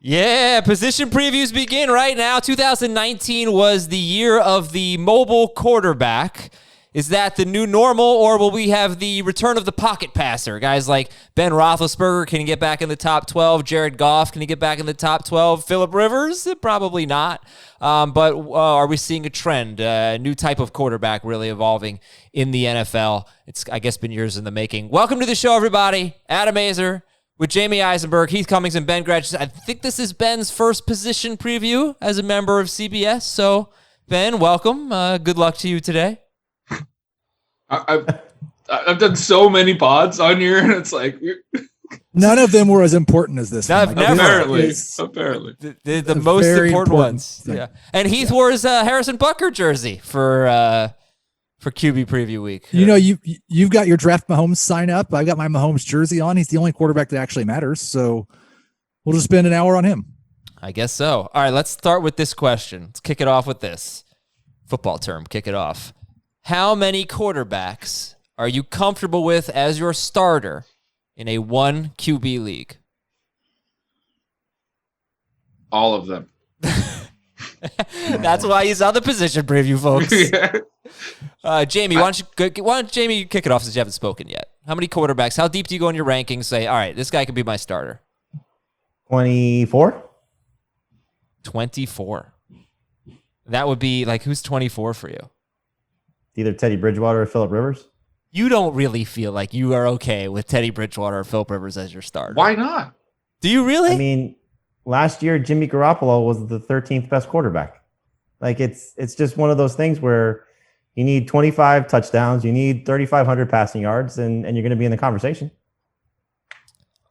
Yeah, position previews begin right now. 2019 was the year of the mobile quarterback. Is that the new normal, or will we have the return of the pocket passer? Guys like Ben Roethlisberger, can he get back in the top 12? Jared Goff, can he get back in the top 12? Phillip Rivers? Probably not. But are we seeing a trend, a new type of quarterback really evolving in the NFL? It's, I guess, been years in the making. Welcome to the show, everybody. Adam Azer with Jamie Eisenberg, Heath Cummings, and Ben Gretsch. I think this is Ben's first position preview as a member of CBS. So, Ben, welcome. Good luck to you today. I've done so many pods on here, and it's like none of them were as important as this. Never. Apparently, the most important ones. Thing. Yeah, and Heath wore his Harrison Butker jersey for QB preview week. You know, you've got your draft Mahomes sign up. I've got my Mahomes jersey on. He's the only quarterback that actually matters. So we'll just spend an hour on him. I guess so. All right, let's start with this question. Let's kick it off with this football term. Kick it off. How many quarterbacks are you comfortable with as your starter in a 1 QB league? All of them. That's why he's on the position preview, folks. Yeah. Jamie, why don't Jamie kick it off since you haven't spoken yet? How many quarterbacks? How deep do you go in your rankings? Say, all right, this guy could be my starter. 24. 24. That would be like, who's 24 for you? Either Teddy Bridgewater or Phillip Rivers. You don't really feel like you are okay with Teddy Bridgewater or Phillip Rivers as your starter. Why not? Do you really? I mean, last year Jimmy Garoppolo was the 13th best quarterback. Like it's just one of those things where you need 25 touchdowns, you need 3,500 passing yards, and you're going to be in the conversation.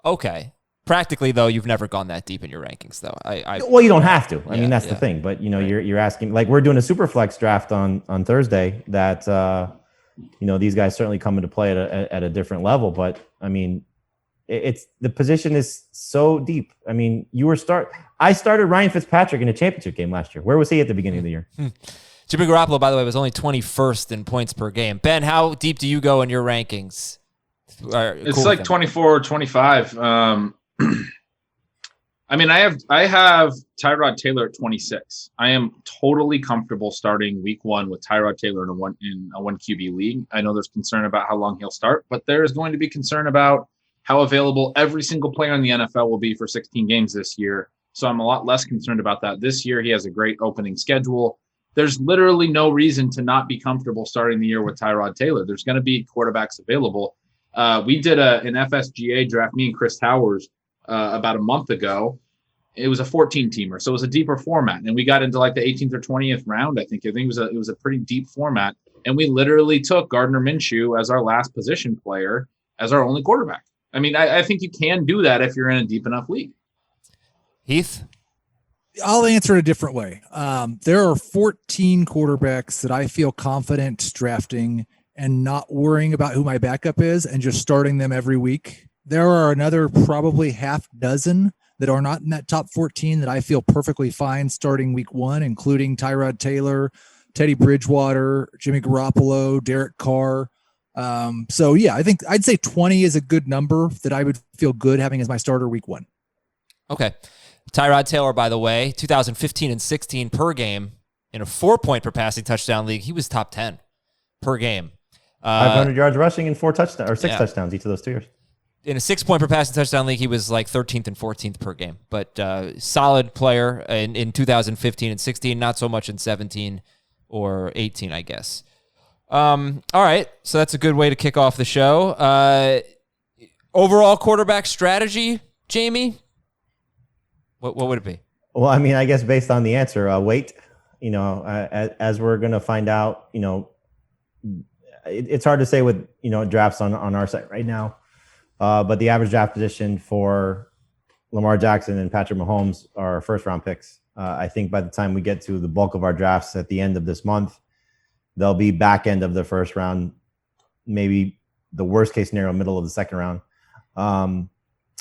Okay. Practically, though, you've never gone that deep in your rankings, though. Well, you don't have to. I mean, that's the thing. But you know, right. you're asking, like, we're doing a super flex draft on Thursday. That these guys certainly come into play at a different level. But I mean, it's the position is so deep. I mean, I started Ryan Fitzpatrick in a championship game last year. Where was he at the beginning of the year? Jimmy Garoppolo, by the way, was only 21st in points per game. Ben, how deep do you go in your rankings? It's like 24 or 25. I mean, I have Tyrod Taylor at 26. I am totally comfortable starting week 1 with Tyrod Taylor in a one QB league. I know there's concern about how long he'll start, but there is going to be concern about how available every single player in the NFL will be for 16 games this year. So I'm a lot less concerned about that. This year, he has a great opening schedule. There's literally no reason to not be comfortable starting the year with Tyrod Taylor. There's going to be quarterbacks available. We did an FSGA draft, me and Chris Towers, about a month ago. It was a 14-teamer, so it was a deeper format, and we got into like the 18th or 20th round. I think it was a pretty deep format, and we literally took Gardner Minshew as our last position player as our only quarterback. I mean, I think you can do that if you're in a deep enough league. Heath, I'll answer it a different way. There are 14 quarterbacks that I feel confident drafting and not worrying about who my backup is and just starting them every week. There are another probably half dozen that are not in that top 14 that I feel perfectly fine starting week 1, including Tyrod Taylor, Teddy Bridgewater, Jimmy Garoppolo, Derek Carr. So yeah, I think I'd say 20 is a good number that I would feel good having as my starter week 1. Okay. Tyrod Taylor, by the way, 2015 and 16 per game in a 4-point per passing touchdown league. He was top 10 per game. 500 yards rushing and 6 touchdowns each of those 2 years. In a 6-point per passing touchdown league, he was like 13th and 14th per game. But solid player in 2015 and 16, not so much in 17 or 18, I guess. All right, so that's a good way to kick off the show. Overall quarterback strategy, Jamie? What would it be? Well, I mean, I guess based on the answer, wait. As we're going to find out, it's hard to say with, drafts on our site right now. But the average draft position for Lamar Jackson and Patrick Mahomes are first-round picks. I think by the time we get to the bulk of our drafts at the end of this month, they'll be back end of the first round, maybe the worst-case scenario, middle of the second round.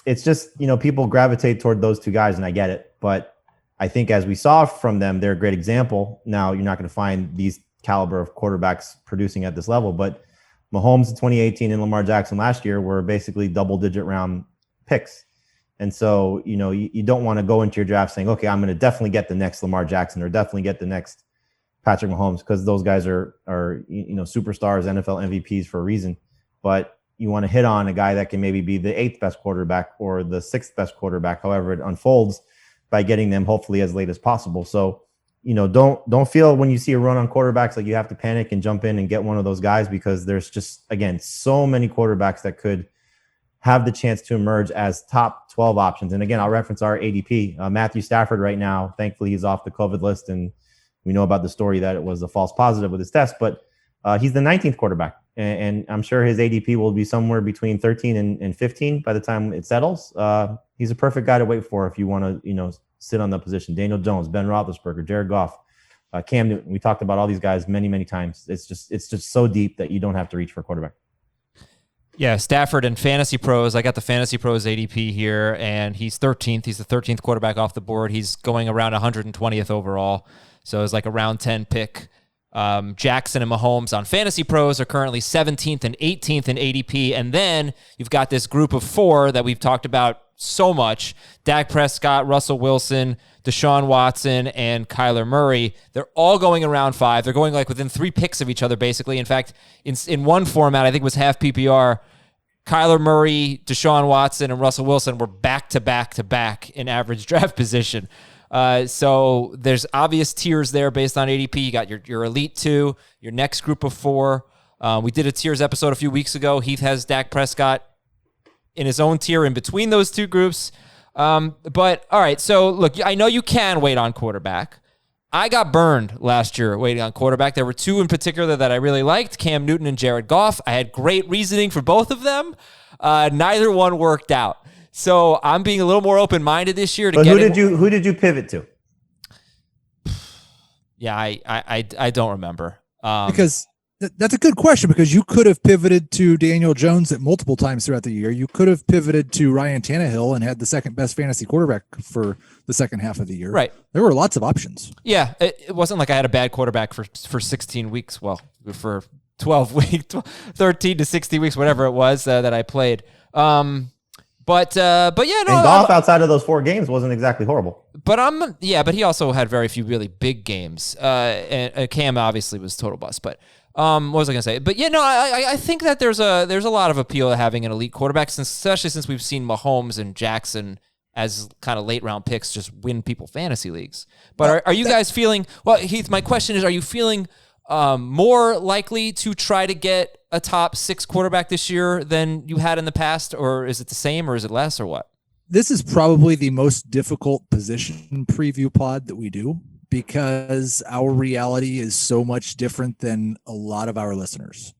It's just, people gravitate toward those 2 guys, and I get it. But I think as we saw from them, they're a great example. Now, you're not going to find these caliber of quarterbacks producing at this level, but Mahomes in 2018 and Lamar Jackson last year were basically double-digit round picks. And so, you don't want to go into your draft saying, okay, I'm going to definitely get the next Lamar Jackson or definitely get the next Patrick Mahomes, because those guys are superstars, NFL MVPs for a reason. But you want to hit on a guy that can maybe be the 8th best quarterback or the 6th best quarterback, however it unfolds, by getting them hopefully as late as possible. So, don't feel when you see a run on quarterbacks like you have to panic and jump in and get one of those guys, because there's just, again, so many quarterbacks that could have the chance to emerge as top 12 options. And again, I'll reference our ADP. Matthew Stafford right now, thankfully he's off the COVID list, and we know about the story that it was a false positive with his test, but he's the 19th quarterback. And I'm sure his ADP will be somewhere between 13 and 15 by the time it settles. He's a perfect guy to wait for if you want to, sit on the position. Daniel Jones, Ben Roethlisberger, Jared Goff, Cam Newton. We talked about all these guys many, many times. It's just so deep that you don't have to reach for a quarterback. Yeah, Stafford and Fantasy Pros. I got the Fantasy Pros ADP here, and he's 13th. He's the 13th quarterback off the board. He's going around 120th overall, so it's like a round 10 pick. Jackson and Mahomes on Fantasy Pros are currently 17th and 18th in ADP, and then you've got this group of 4 that we've talked about so much: Dak Prescott, Russell Wilson, Deshaun Watson, and Kyler Murray. They're all going around 5. They're going like within 3 picks of each other, basically. In fact, in one format, I think it was half PPR, Kyler Murray, Deshaun Watson, and Russell Wilson were back to back in average draft position. So there's obvious tiers there based on ADP. You got your elite 2, your next group of 4. We did a tiers episode a few weeks ago. Heath has Dak Prescott in his own tier in between those 2 groups. But all right, so look, I know you can wait on quarterback. I got burned last year waiting on quarterback. There were 2 in particular that I really liked, Cam Newton and Jared Goff. I had great reasoning for both of them. Neither one worked out. So I'm being a little more open-minded this year. But who did you pivot to? Yeah, I don't remember. Because that's a good question, because you could have pivoted to Daniel Jones at multiple times throughout the year. You could have pivoted to Ryan Tannehill and had the second best fantasy quarterback for the second half of the year. Right. There were lots of options. Yeah, it wasn't like I had a bad quarterback for 16 weeks. Well, for 12 weeks, 13 to 60 weeks, whatever it was that I played. But yeah, no. And Goff outside of those 4 games wasn't exactly horrible. But he also had very few really big games. And Cam obviously was total bust. But what was I gonna say? But yeah, no, I think that there's a lot of appeal to having an elite quarterback, especially since we've seen Mahomes and Jackson as kind of late round picks just win people fantasy leagues. But are you guys feeling? Well, Heath, my question is: are you feeling more likely to try to get a top 6 quarterback this year than you had in the past, or is it the same, or is it less, or what? This is probably the most difficult position preview pod that we do, because our reality is so much different than a lot of our listeners.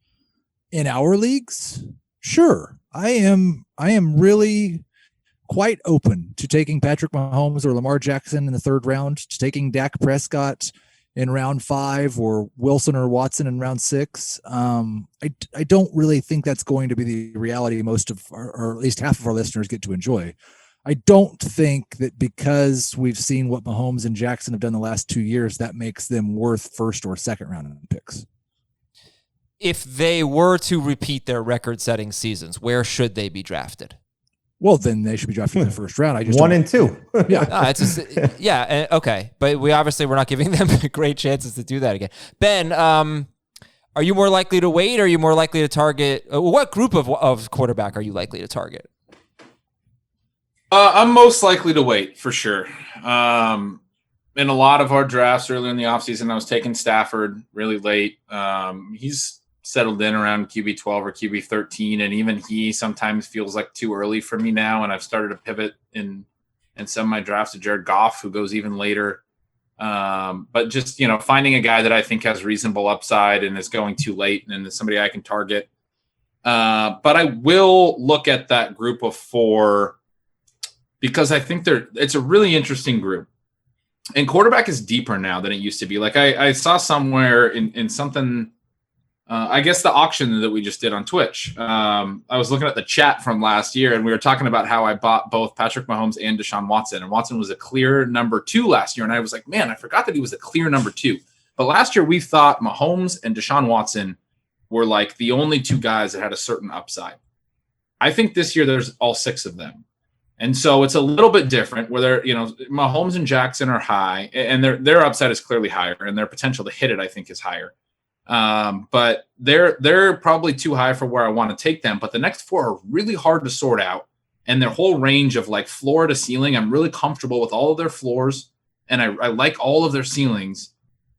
In our leagues, sure, I am really quite open to taking Patrick Mahomes or Lamar Jackson in the 3rd round, to taking Dak Prescott in round 5 or Wilson or Watson in round 6. I don't really think that's going to be the reality most of or at least half of our listeners get to enjoy. I don't think that because we've seen what Mahomes and Jackson have done the last 2 years, that makes them worth 1st or 2nd round picks. If they were to repeat their record-setting seasons, where should they be drafted? Well, then they should be drafted in the 1st round. I just 1 and 2. Yeah. Okay. But we're not giving them great chances to do that again. Ben, are you more likely to wait, or are you more likely to target? What group of quarterback are you likely to target? I'm most likely to wait for sure. In a lot of our drafts earlier in the offseason, I was taking Stafford really late. He's settled in around QB 12 or QB 13, and even he sometimes feels like too early for me now. And I've started to pivot in some of my drafts to Jared Goff, who goes even later. But just, finding a guy that I think has reasonable upside and is going too late and is somebody I can target. But I will look at that group of 4 because I think it's a really interesting group. And quarterback is deeper now than it used to be. Like I saw somewhere in something, I guess the auction that we just did on Twitch. I was looking at the chat from last year, and we were talking about how I bought both Patrick Mahomes and Deshaun Watson. And Watson was a clear number 2 last year. And I was like, man, I forgot that he was a clear number 2. But last year we thought Mahomes and Deshaun Watson were like the only 2 guys that had a certain upside. I think this year there's all 6 of them. And so it's a little bit different where they're, Mahomes and Jackson are high, and their upside is clearly higher, and their potential to hit it, I think, is higher. But they're probably too high for where I want to take them. But the next four are really hard to sort out, and their whole range of like floor to ceiling, I'm really comfortable with all of their floors, and I like all of their ceilings.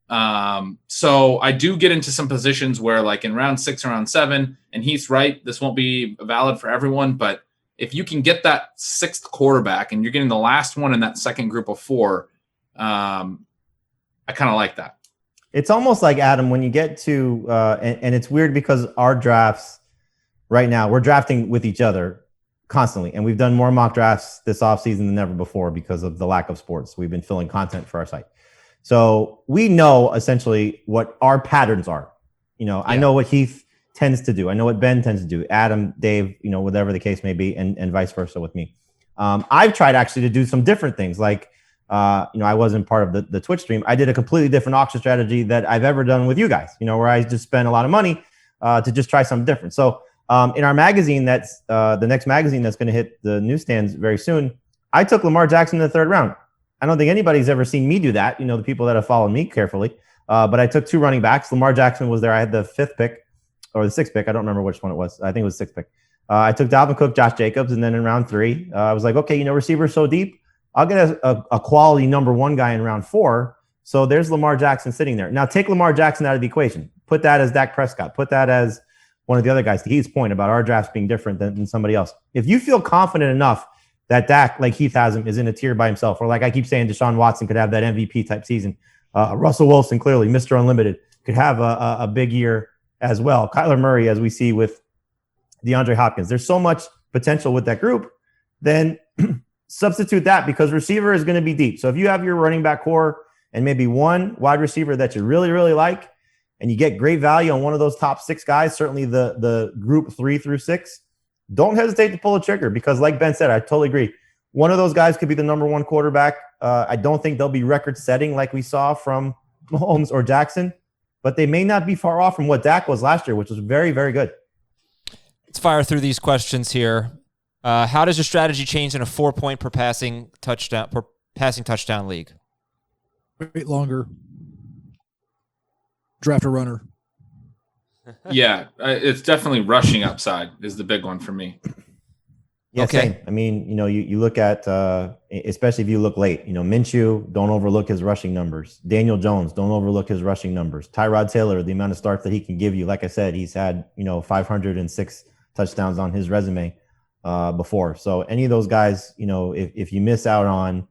So I do get into some positions where, like in round 6 or round 7, and Heath's right, this won't be valid for everyone, but if you can get that 6th quarterback and you're getting the last one in that second group of 4, I kind of like that. It's almost like, Adam, when you get to, and it's weird because our drafts right now, we're drafting with each other constantly. And we've done more mock drafts this offseason than ever before because of the lack of sports. We've been filling content for our site. So we know essentially what our patterns are. I know what Heath tends to do. I know what Ben tends to do. Adam, Dave, whatever the case may be, and vice versa with me. I've tried actually to do some different things. Like, I wasn't part of the Twitch stream. I did a completely different auction strategy that I've ever done with you guys, where I just spent a lot of money to just try something different. So in our magazine, that's the next magazine that's going to hit the newsstands very soon, I took Lamar Jackson in the 3rd round. I don't think anybody's ever seen me do that, the people that have followed me carefully. But I took 2 running backs. Lamar Jackson was there. I had the 5th pick or the 6th pick. I don't remember which one it was. I think it was 6th pick. I took Dalvin Cook, Josh Jacobs, and then in round 3, I was like, okay, receivers so deep, I'll get a quality number 1 guy in round 4. So there's Lamar Jackson sitting there. Now take Lamar Jackson out of the equation. Put that as Dak Prescott. Put that as one of the other guys. To Heath's point about our drafts being different than somebody else. If you feel confident enough that Dak, like Heath has him, is in a tier by himself, or like I keep saying, Deshaun Watson could have that MVP type season. Russell Wilson, clearly, Mr. Unlimited, could have a big year as well. Kyler Murray, as we see with DeAndre Hopkins. There's so much potential with that group. Then substitute that because receiver is going to be deep. So if you have your running back core and maybe one wide receiver that you really, really like, and you get great value on one of those top 6 guys, certainly the group 3 through 6, don't hesitate to pull a trigger because like Ben said, I totally agree. One of those guys could be the number 1 quarterback. I don't think they'll be record setting like we saw from Mahomes or Jackson, but they may not be far off from what Dak was last year, which was very, very good. Let's fire through these questions here. How does your strategy change in a 4-point per passing touchdown league? Wait longer. Draft a runner. Yeah, it's definitely rushing upside is the big one for me. Yeah, okay. Same. I mean, you look at, especially if you look late, Minshew, don't overlook his rushing numbers. Daniel Jones, don't overlook his rushing numbers. Tyrod Taylor, the amount of starts that he can give you. Like I said, he's had, 506 touchdowns on his resume before. So any of those guys, if you miss out on,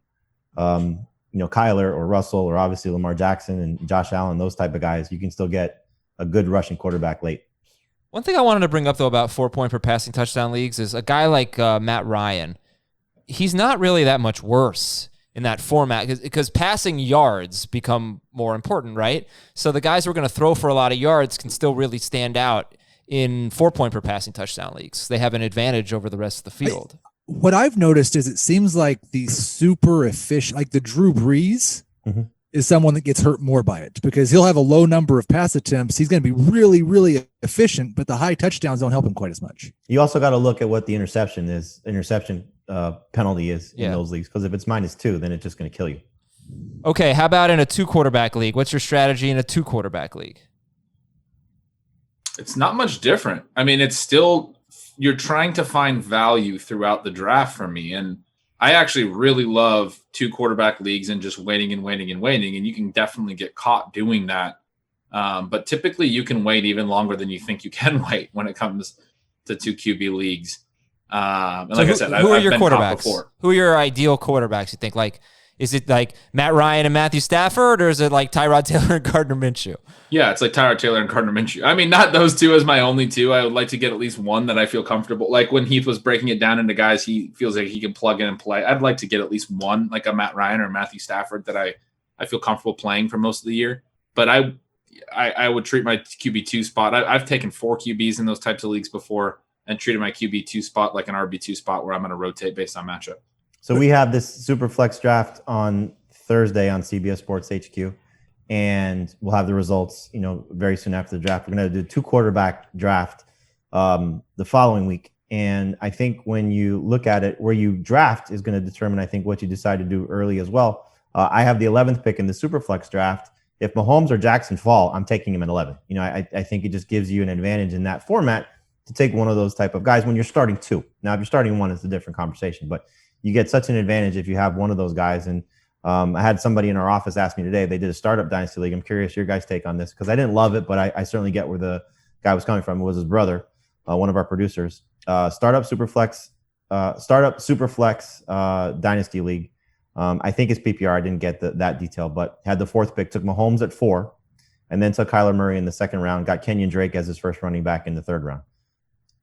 Kyler or Russell or obviously Lamar Jackson and Josh Allen, those type of guys, you can still get a good rushing quarterback late. One thing I wanted to bring up, though, about 4-point per passing touchdown leagues is a guy like Matt Ryan. He's not really that much worse in that format because passing yards become more important, right? So the guys who are going to throw for a lot of yards can still really stand out in 4-point per passing touchdown leagues. They have an advantage over the rest of the field. What I've noticed is it seems like the super efficient, like the Drew Brees, is someone that gets hurt more by it because he'll have a low number of pass attempts. He's going to be really, really efficient, but the high touchdowns don't help him quite as much. You also got to look at what the interception penalty is in those leagues, because if it's -2, then it's just going to kill you. Okay, how about in a 2-quarterback league? What's your strategy in a 2-quarterback league? It's not much different. I mean, it's still, you're trying to find value throughout the draft for me. And I actually really love 2-quarterback leagues and just waiting. And you can definitely get caught doing that. But typically you can wait even longer than you think you can wait when it comes to 2 QB leagues. And like I said, who are I've your been quarterbacks? before. Who are your ideal quarterbacks, you think? Like, is it like Matt Ryan and Matthew Stafford, or is it like Tyrod Taylor and Gardner Minshew? Yeah, it's like Tyrod Taylor and Gardner Minshew. I mean, not those 2 as my only 2. I would like to get at least one that I feel comfortable. Like when Heath was breaking it down into guys he feels like he can plug in and play, I'd like to get at least one, like a Matt Ryan or Matthew Stafford that I feel comfortable playing for most of the year. But I would treat my QB2 spot. I've taken 4 QBs in those types of leagues before and treated my QB2 spot like an RB2 spot where I'm going to rotate based on matchup. So we have this super flex draft on Thursday on CBS Sports HQ, and we'll have the results, very soon after the draft. We're going to do 2-quarterback draft the following week. And I think when you look at it, where you draft is going to determine, I think, what you decide to do early as well. I have the 11th pick in the Superflex draft. If Mahomes or Jackson fall, I'm taking him at 11. I think it just gives you an advantage in that format to take one of those type of guys when you're starting 2. Now, if you're starting 1, it's a different conversation, but you get such an advantage if you have one of those guys. And I had somebody in our office ask me today, they did a startup dynasty league. I'm curious your guys' take on this because I didn't love it, but I certainly get where the guy was coming from. It was his brother, one of our producers. Startup Superflex dynasty league. I think it's PPR. I didn't get that detail, but had the 4th pick, took Mahomes at 4, and then took Kyler Murray in the 2nd round, got Kenyon Drake as his first running back in the 3rd round.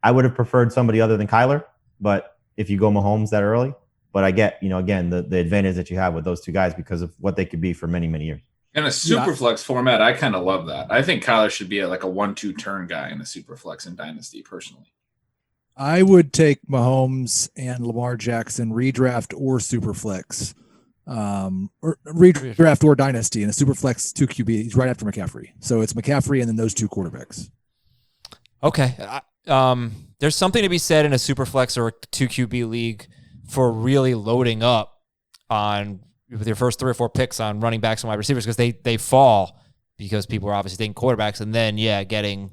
I would have preferred somebody other than Kyler, but if you go Mahomes that early, but I get, again, the advantage that you have with those 2 guys because of what they could be for many, many years. In a Superflex format, I kind of love that. I think Kyler should be like a 1-2 turn guy in a Superflex in Dynasty, personally. I would take Mahomes and Lamar Jackson redraft or Superflex. Or redraft or dynasty in a Superflex 2 QB. He's right after McCaffrey. So it's McCaffrey and then those 2 quarterbacks. Okay. There's something to be said in a Superflex or a 2 QB league for really loading up on with your first 3 or 4 picks on running backs and wide receivers because they fall because people are obviously taking quarterbacks and then, getting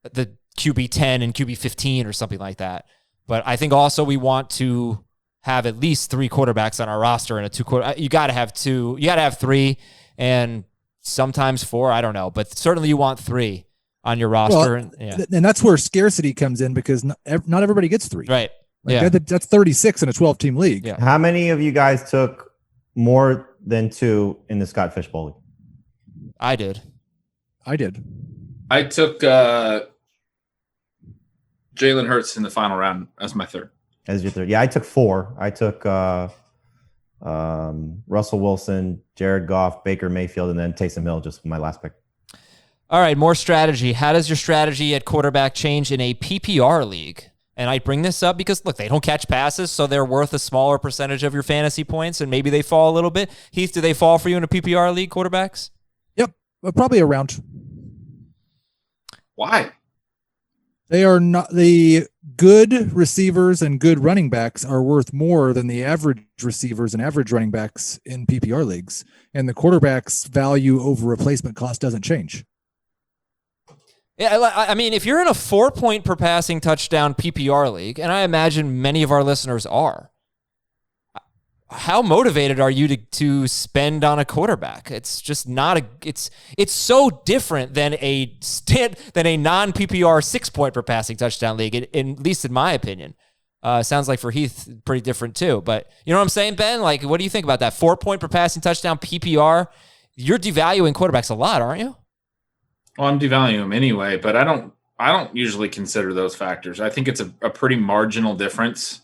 the QB 10 and QB 15 or something like that. But I think also we want to have at least 3 quarterbacks on our roster and a 2 quarter. You got to have 2. You got to have 3 and sometimes 4. I don't know, but certainly you want 3 on your roster. Well, and that's where scarcity comes in because not everybody gets 3. Right. That's 36 in a 12-team league. Yeah. How many of you guys took more than 2 in the Scott Fish Bowl league? I did. I took Jalen Hurts in the final round as my 3rd. As your 3rd. Yeah, I took 4. I took Russell Wilson, Jared Goff, Baker Mayfield, and then Taysom Hill, just my last pick. All right, more strategy. How does your strategy at quarterback change in a PPR league? And I bring this up because, look, they don't catch passes, so they're worth a smaller percentage of your fantasy points, and maybe they fall a little bit. Heath, do they fall for you in a PPR league, quarterbacks? Yep, probably around. Why? They are not the good receivers and good running backs are worth more than the average receivers and average running backs in PPR leagues. And the quarterback's value over replacement cost doesn't change. Yeah, I mean, if you're in a 4-point per passing touchdown PPR league, and I imagine many of our listeners are, how motivated are you to spend on a quarterback? It's just not it's so different than a non PPR 6-point per passing touchdown league, at least in my opinion. Sounds like for Heath, pretty different too. But you know what I'm saying, Ben? Like, what do you think about that 4-point per passing touchdown PPR? You're devaluing quarterbacks a lot, aren't you? Well, I'm devaluing them anyway, but I don't usually consider those factors. I think it's a pretty marginal difference.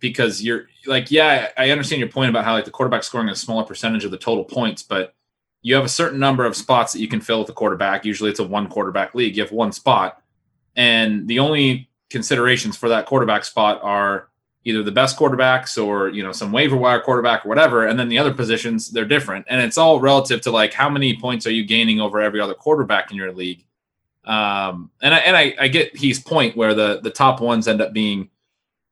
Because you're like, I understand your point about how like the quarterback scoring a smaller percentage of the total points, but you have a certain number of spots that you can fill with the quarterback. Usually it's a 1 quarterback league. You have 1 spot, and the only considerations for that quarterback spot are either the best quarterbacks or, some waiver wire quarterback or whatever. And then the other positions, they're different. And it's all relative to like, how many points are you gaining over every other quarterback in your league? And I get Heath's point where the top ones end up being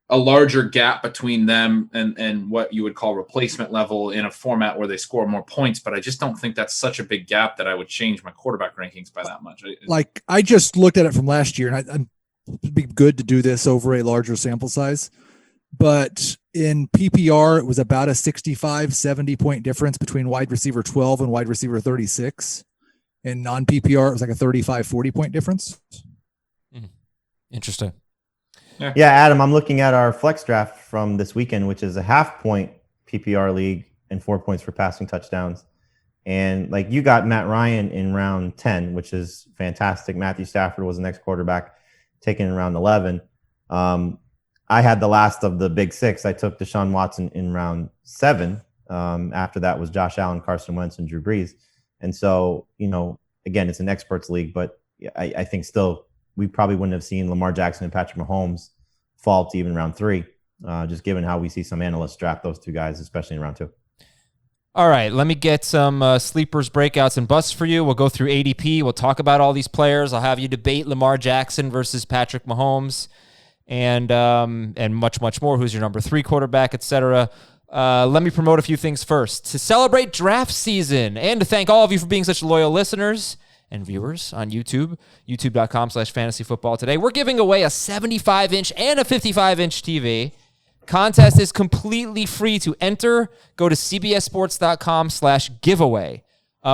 a larger gap between them and what you would call replacement level in a format where they score more points. But I just don't think that's such a big gap that I would change my quarterback rankings by that much. Like, I just looked at it from last year, and it'd be good to do this over a larger sample size. But in PPR, it was about a 65-70 point difference between wide receiver 12 and wide receiver 36. In non-PPR, it was like a 35-40 point difference. Interesting. Yeah, Adam, I'm looking at our flex draft from this weekend, which is a 0.5-point PPR league and 4 points for passing touchdowns. And like, you got Matt Ryan in round 10, which is fantastic. Matthew Stafford was the next quarterback taken in round 11. I had the last of the big 6. I took Deshaun Watson in round 7. After that was Josh Allen, Carson Wentz, and Drew Brees. And so, again, it's an experts league, but I think still we probably wouldn't have seen Lamar Jackson and Patrick Mahomes fall to even round 3, just given how we see some analysts draft those 2 guys, especially in round 2. All right, let me get some sleepers, breakouts, and busts for you. We'll go through ADP. We'll talk about all these players. I'll have you debate Lamar Jackson versus Patrick Mahomes. and much, much more. Who's your number 3 quarterback, etc. Let me promote a few things first. To celebrate draft season and to thank all of you for being such loyal listeners and viewers on YouTube, youtube.com/fantasyfootball today. We're giving away a 75-inch and a 55-inch TV. Contest is completely free to enter. Go to cbssports.com/giveaway.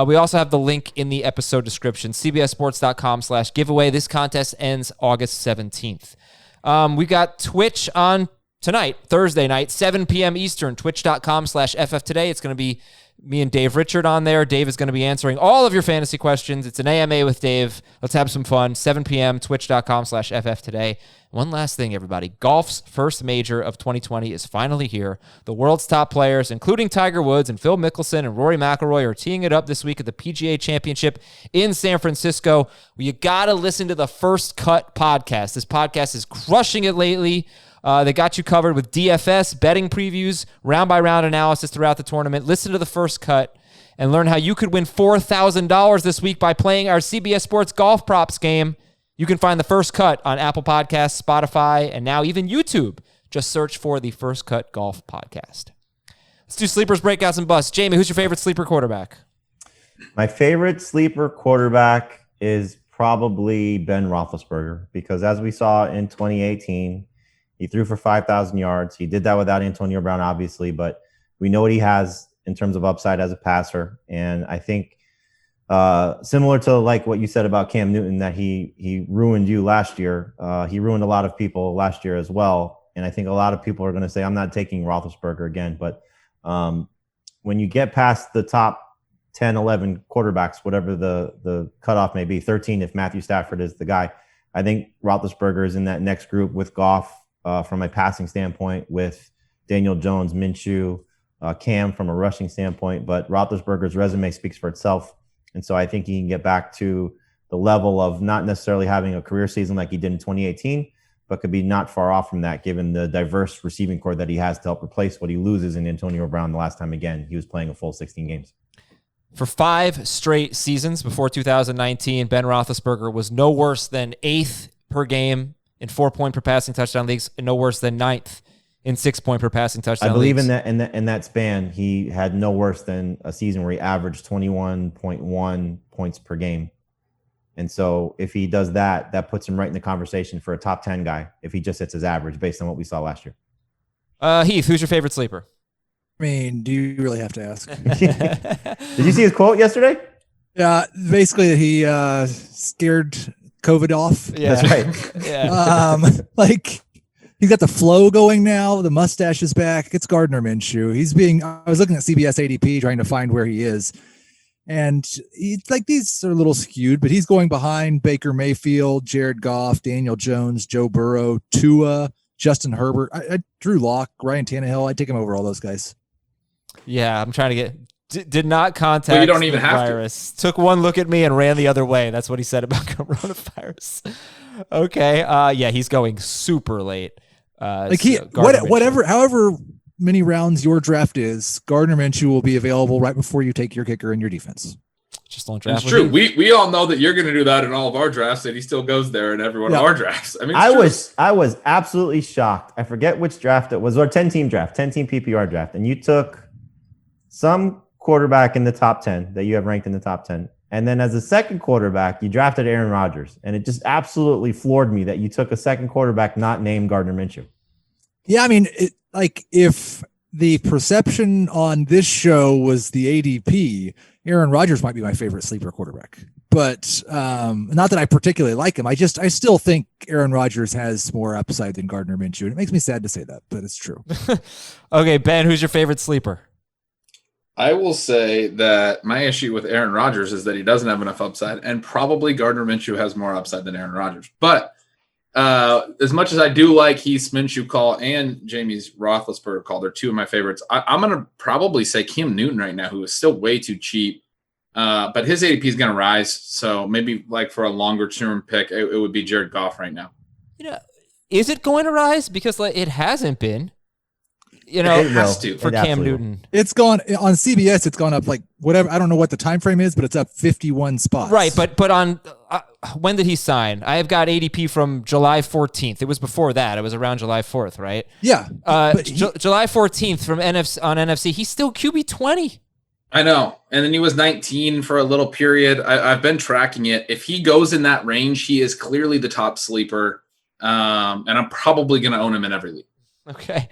We also have the link in the episode description, cbssports.com/giveaway. This contest ends August 17th. We got Twitch on tonight, Thursday night, 7 p.m. Eastern, twitch.com/FF today. It's going to be me and Dave Richard on there. Dave is going to be answering all of your fantasy questions. It's an AMA with Dave. Let's have some fun. 7 p.m., twitch.com/FF today. One last thing, everybody. Golf's first major of 2020 is finally here. The world's top players, including Tiger Woods and Phil Mickelson and Rory McIlroy, are teeing it up this week at the PGA Championship in San Francisco. You got to listen to the First Cut podcast. This podcast is crushing it lately. They got you covered with DFS, betting previews, round-by-round analysis throughout the tournament. Listen to the First Cut and learn how you could win $4,000 this week by playing our CBS Sports Golf Props game. You can find the First Cut on Apple Podcasts, Spotify, and now even YouTube. Just search for the First Cut Golf Podcast. Let's do sleepers, breakouts, and busts. Jamie, who's your favorite sleeper quarterback? My favorite sleeper quarterback is probably Ben Roethlisberger, because as we saw in 2018, he threw for 5,000 yards. He did that without Antonio Brown, obviously, but we know what he has in terms of upside as a passer. And I think similar to like what you said about Cam Newton, that he ruined you last year. He ruined a lot of people last year as well. And I think a lot of people are going to say, I'm not taking Roethlisberger again. But when you get past the top 10, 11 quarterbacks, whatever the cutoff may be, 13 if Matthew Stafford is the guy, I think Roethlisberger is in that next group with Goff from a passing standpoint, with Daniel Jones, Minshew, Cam from a rushing standpoint. But Roethlisberger's resume speaks for itself. And so I think he can get back to the level of not necessarily having a career season like he did in 2018, but could be not far off from that, given the diverse receiving core that he has to help replace what he loses in Antonio Brown the last time, again, he was playing a full 16 games. For 5 straight seasons before 2019, Ben Roethlisberger was no worse than 8th per game in 4-point per passing touchdown leagues, and no worse than 9th in 6-point per passing touchdown leagues. I believe in that span, he had no worse than a season where he averaged 21.1 points per game. And so if he does that, that puts him right in the conversation for a top 10 guy if he just hits his average based on what we saw last year. Heath, who's your favorite sleeper? I mean, do you really have to ask? Did you see his quote yesterday? Yeah, basically he scared COVID off. Yeah. That's right. Yeah. Like he's got the flow going now. The mustache is back. It's Gardner Minshew. I was looking at CBS ADP trying to find where he is. And it's like these are a little skewed, but he's going behind Baker Mayfield, Jared Goff, Daniel Jones, Joe Burrow, Tua, Justin Herbert, Drew Lock, Ryan Tannehill. I'd take him over all those guys. Yeah, I'm trying to get... Did not contact well, you don't even the have virus. Took one look at me and ran the other way. That's what he said about coronavirus. Okay. Yeah, he's going super late. However many rounds your draft is, Gardner Minshew will be available right before you take your kicker in your defense. Just don't draft. It's true. We all know that you're going to do that in all of our drafts, and he still goes there in every one of our drafts. I mean, I was absolutely shocked. I forget which draft it was, or 10-team draft, 10-team PPR draft, and you took some quarterback in the top 10 that you have ranked in the top 10. And then as a second quarterback, you drafted Aaron Rodgers. And it just absolutely floored me that you took a second quarterback not named Gardner Minshew. Yeah, I mean, if the perception on this show was the ADP, Aaron Rodgers might be my favorite sleeper quarterback. But not that I particularly like him. I still think Aaron Rodgers has more upside than Gardner Minshew. And it makes me sad to say that, but it's true. Okay, Ben, who's your favorite sleeper? I will say that my issue with Aaron Rodgers is that he doesn't have enough upside, and probably Gardner Minshew has more upside than Aaron Rodgers. But as much as I do like Heath's Minshew call and Jamie's Roethlisberger call, they're two of my favorites. I'm going to probably say Cam Newton right now, who is still way too cheap. But his ADP is going to rise. So maybe like for a longer term pick, it would be Jared Goff right now. Is it going to rise? Because it hasn't been. you know, It has to. for Cam Newton. It's gone on CBS. It's gone up like whatever. I don't know what the time frame is, but it's up 51 spots. Right, but on when did he sign? I have got ADP from July 14th. It was before that. It was around July 4th, right? Yeah. July 14th from NFC. He's still QB 20. I know. And then he was 19 for a little period. I've been tracking it. If he goes in that range, he is clearly the top sleeper. And I'm probably going to own him in every league. Okay.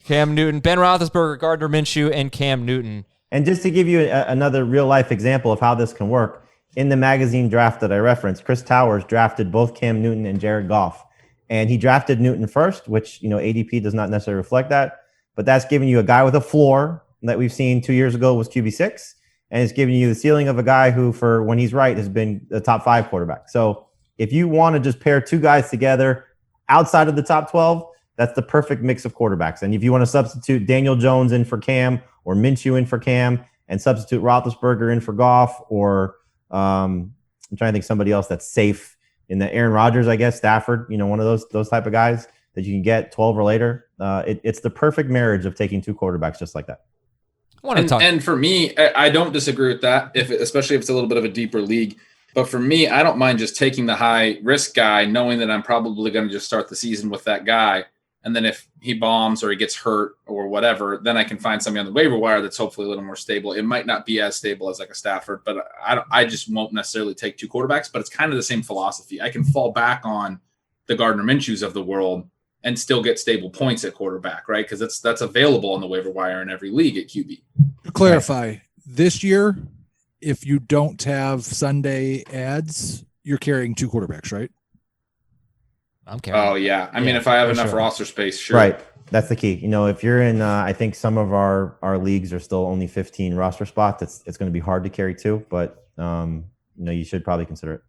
Cam Newton, Ben Roethlisberger, Gardner Minshew, and Cam Newton. And just to give you another real life example of how this can work, in the magazine draft that I referenced, Chris Towers drafted both Cam Newton and Jared Goff. And he drafted Newton first, which, ADP does not necessarily reflect that. But that's giving you a guy with a floor that we've seen 2 years ago was QB6, and it's giving you the ceiling of a guy who, for when he's right, has been the top 5 quarterback. So if you want to just pair two guys together outside of the top 12, that's the perfect mix of quarterbacks. And if you want to substitute Daniel Jones in for Cam or Minshew in for Cam and substitute Roethlisberger in for Goff, or I'm trying to think somebody else that's safe in the Aaron Rodgers, I guess, Stafford, one of those type of guys that you can get 12 or later. It's the perfect marriage of taking two quarterbacks just like that. And for me, I don't disagree with that, especially if it's a little bit of a deeper league. But for me, I don't mind just taking the high risk guy, knowing that I'm probably going to just start the season with that guy. And then if he bombs or he gets hurt or whatever, then I can find somebody on the waiver wire that's hopefully a little more stable. It might not be as stable as like a Stafford, but I just won't necessarily take two quarterbacks. But it's kind of the same philosophy. I can fall back on the Gardner Minshews of the world and still get stable points at quarterback, right? Because that's available on the waiver wire in every league at QB. To clarify, this year, if you don't have Sunday ads, you're carrying two quarterbacks, right? I'm carrying. Oh, yeah. I mean, if I have enough roster space, sure. Right. That's the key. If you're in, I think some of our leagues are still only 15 roster spots. It's going to be hard to carry two, but you should probably consider it.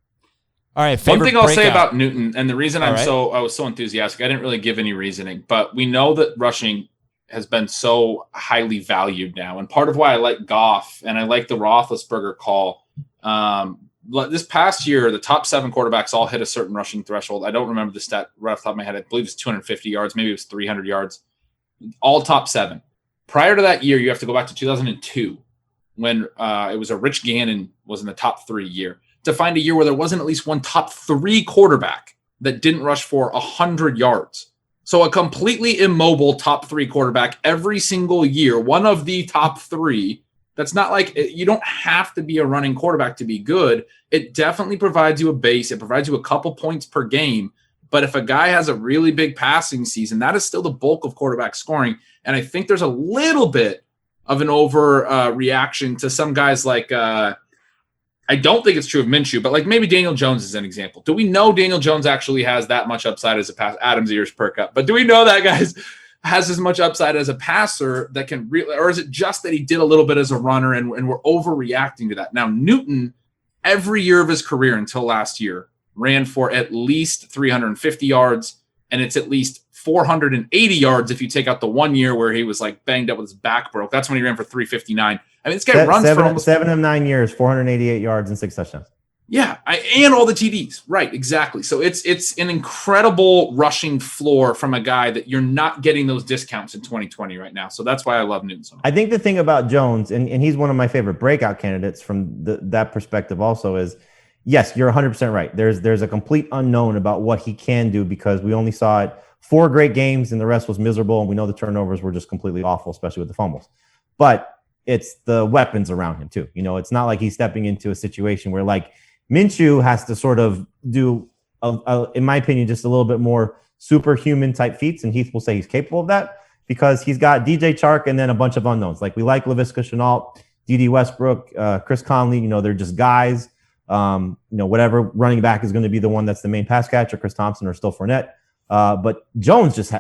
All right. One thing I'll say about Newton, and the reason I was so enthusiastic, I didn't really give any reasoning, but we know that rushing has been so highly valued now. And part of why I like Goff and I like the Roethlisberger call, this past year, the top 7 quarterbacks all hit a certain rushing threshold. I don't remember the stat right off the top of my head. I believe it's 250 yards. Maybe it was 300 yards. All top 7. Prior to that year, you have to go back to 2002 when it was a Rich Gannon was in the top 3 year, to find a year where there wasn't at least one top 3 quarterback that didn't rush for 100 yards. So a completely immobile top 3 quarterback every single year, one of the top 3. That's not like you don't have to be a running quarterback to be good. It definitely provides you a base. It provides you a couple points per game. But if a guy has a really big passing season, that is still the bulk of quarterback scoring. And I think there's a little bit of an overreaction to some guys like I don't think it's true of Minshew, but like maybe Daniel Jones is an example. Do we know Daniel Jones actually has that much upside as a pass? Adam's ears perk up. But do we know that guy has as much upside as a passer that can really, or is it just that he did a little bit as a runner and we're overreacting to that? Now, Newton, every year of his career until last year, ran for at least 350 yards, and it's at least 480 yards if you take out the 1 year where he was like banged up with his back broke. That's when he ran for 359. I mean, this guy runs for almost 7 of 9 years, 488 yards and 6 touchdowns. Yeah, and all the TDs. Right, exactly. So it's an incredible rushing floor from a guy that you're not getting those discounts in 2020 right now. So that's why I love Newton so much. I think the thing about Jones, and he's one of my favorite breakout candidates from that perspective also, is yes, you're 100% right. There's a complete unknown about what he can do because we only saw it 4 great games and the rest was miserable, and we know the turnovers were just completely awful, especially with the fumbles. But it's the weapons around him too. It's not like he's stepping into a situation where like Minshew has to sort of do, in my opinion, just a little bit more superhuman type feats, and Heath will say he's capable of that because he's got DJ Chark and then a bunch of unknowns. Like we like Laviska Shenault, D.D. Westbrook, Chris Conley. They're just guys. Whatever running back is going to be the one that's the main pass catcher, Chris Thompson or still Fournette. But Jones just,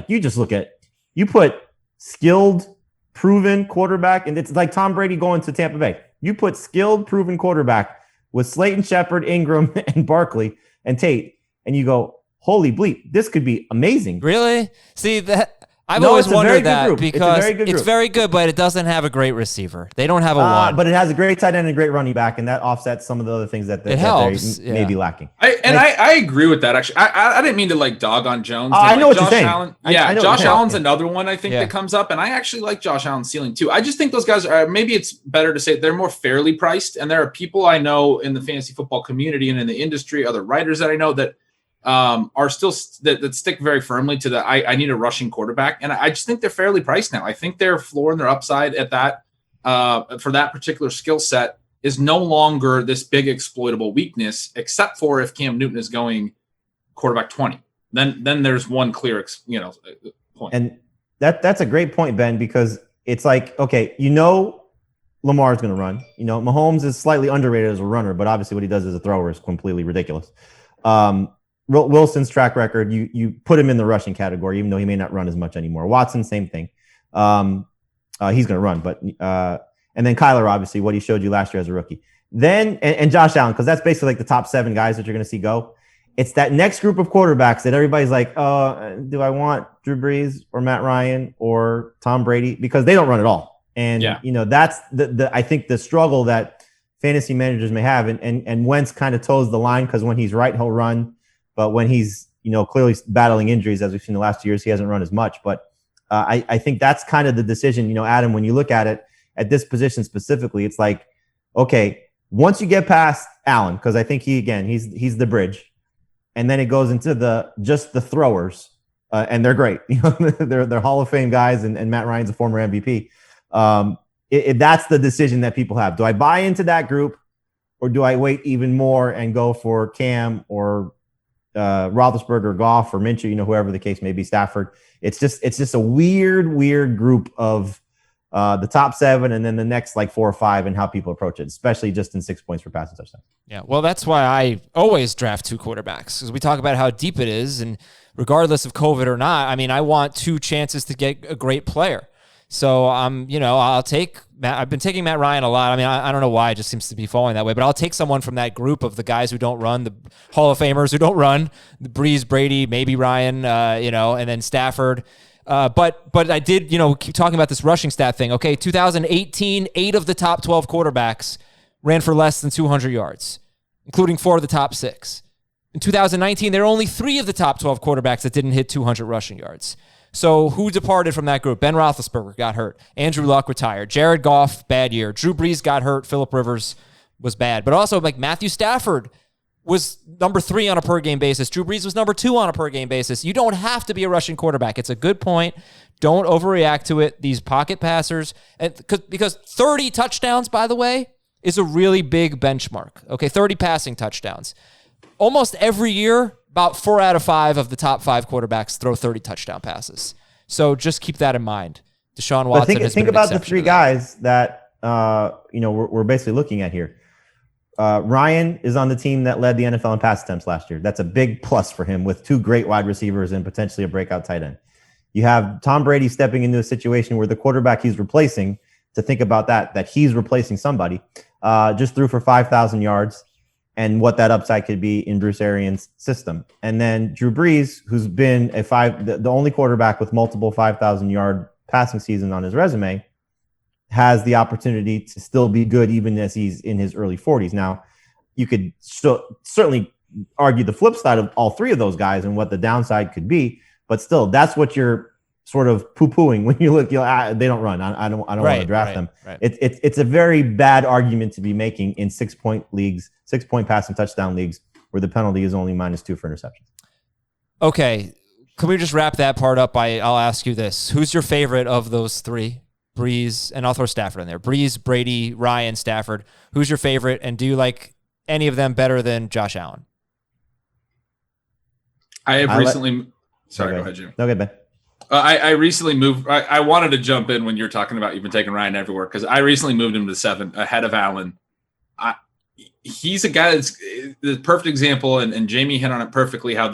you just look at, you put skilled, proven quarterback, and it's like Tom Brady going to Tampa Bay. You put skilled, proven quarterback with Slayton Shepard, Ingram, and Barkley and Tate, and you go, holy bleep, this could be amazing. Really? See that? I've always it's a wondered very good that group. because It's a very good it's group. very good, but it doesn't have a great receiver. They don't have a one. But it has a great tight end and a great running back, and that offsets some of the other things that helps, they may be lacking. I agree with that. Actually, I didn't mean to like dog on Jones. I know what you're saying. Allen, I know Josh Allen's yeah. another one I think that comes up, and I actually like Josh Allen's ceiling too. I just think those guys are, maybe it's better to say they're more fairly priced, and there are people I know in the fantasy football community and in the industry, other writers that I know that are still that stick very firmly to the I need a rushing quarterback, and I just think they're fairly priced now. I think their floor and their upside at that for that particular skill set is no longer this big exploitable weakness, except for if Cam Newton is going quarterback 20. Then there's one clear point. And that's a great point, Ben, because it's like, okay, Lamar is going to run. Mahomes is slightly underrated as a runner, but obviously what he does as a thrower is completely ridiculous. Wilson's track record, you put him in the rushing category, even though he may not run as much anymore. Watson, same thing. He's going to run, but and then Kyler, obviously, what he showed you last year as a rookie. Then and Josh Allen, because that's basically like the top 7 guys that you're going to see go. It's that next group of quarterbacks that everybody's like, do I want Drew Brees or Matt Ryan or Tom Brady? Because they don't run at all. And that's the I think the struggle that fantasy managers may have. And Wentz kind of toes the line because when he's right, he'll run. But when he's, clearly battling injuries, as we've seen the last 2 years, he hasn't run as much. But I think that's kind of the decision, Adam, when you look at it at this position specifically, it's like, okay, once you get past Allen, because I think he's the bridge, and then it goes into just the throwers, and they're great. They're Hall of Fame guys, and Matt Ryan's a former MVP. That's the decision that people have. Do I buy into that group, or do I wait even more and go for Cam or Roethlisberger, Goff, or Minshew, whoever the case may be, Stafford? It's just a weird group of the top 7 and then the next like 4 or 5 and how people approach it, especially just in 6 points for passing touchdowns. Yeah, well, that's why I always draft 2 quarterbacks, because we talk about how deep it is, and regardless of COVID or not, I mean, I want 2 chances to get a great player. So I've been taking Matt Ryan a lot. I mean, I don't know why it just seems to be falling that way, but I'll take someone from that group of the guys who don't run, the Hall of Famers who don't run, the Brees, Brady, maybe Ryan, and then Stafford. But I did, keep talking about this rushing stat thing. Okay, 2018, 8 of the top 12 quarterbacks ran for less than 200 yards, including 4 of the top 6. In 2019, there were only 3 of the top 12 quarterbacks that didn't hit 200 rushing yards. So who departed from that group? Ben Roethlisberger got hurt. Andrew Luck retired. Jared Goff, bad year. Drew Brees got hurt. Phillip Rivers was bad. But also, like, Matthew Stafford was number 3 on a per-game basis. Drew Brees was number 2 on a per-game basis. You don't have to be a rushing quarterback. It's a good point. Don't overreact to it. These pocket passers, because 30 touchdowns, by the way, is a really big benchmark. Okay, 30 passing touchdowns. Almost every year, about 4 out of 5 of the top 5 quarterbacks throw 30 touchdown passes. So just keep that in mind. Deshaun Watson. But think about the 3 guys that we're basically looking at here. Ryan is on the team that led the NFL in pass attempts last year. That's a big plus for him with 2 great wide receivers and potentially a breakout tight end. You have Tom Brady stepping into a situation where the quarterback he's replacing, to think about that he's replacing somebody, just threw for 5,000 yards. And what that upside could be in Bruce Arians' system. And then Drew Brees, who's been the only quarterback with multiple 5,000-yard passing season on his resume, has the opportunity to still be good even as he's in his early 40s. Now, you could certainly argue the flip side of all 3 of those guys and what the downside could be, but still, that's what you're sort of poo-pooing when you look. They don't run. I don't want to draft them. Right. It's a very bad argument to be making in 6-point leagues, 6-point passing touchdown leagues, where the penalty is only -2 for interception. Okay, can we just wrap that part up? I'll ask you this: who's your favorite of those 3? Brees, and I'll throw Stafford in there. Brees, Brady, Ryan, Stafford. Who's your favorite? And do you like any of them better than Josh Allen? Sorry, go ahead, Jim. No, good, Ben. I recently moved. I wanted to jump in when you're talking about you've been taking Ryan everywhere, because I recently moved him to 7 ahead of Allen. He's a guy that's the perfect example, and Jamie hit on it perfectly. How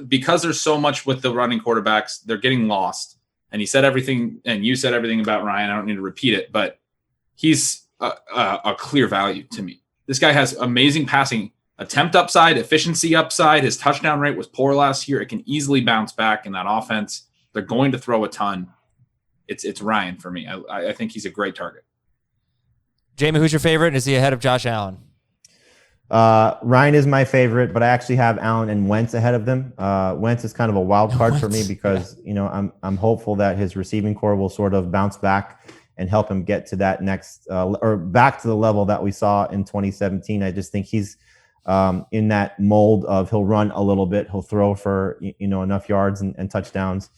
because there's so much with the running quarterbacks, they're getting lost. And he said everything, and you said everything about Ryan. I don't need to repeat it, but he's a clear value to me. This guy has amazing passing attempt upside, efficiency upside. His touchdown rate was poor last year. It can easily bounce back in that offense. They're going to throw a ton. It's Ryan for me. I think he's a great target. Jamie, who's your favorite? Is he ahead of Josh Allen? Ryan is my favorite, but I actually have Allen and Wentz ahead of them. Wentz is kind of a wild card for me because I'm hopeful that his receiving core will sort of bounce back and help him get to that next or back to the level that we saw in 2017. I just think he's in that mold of he'll run a little bit, he'll throw for enough yards and touchdowns,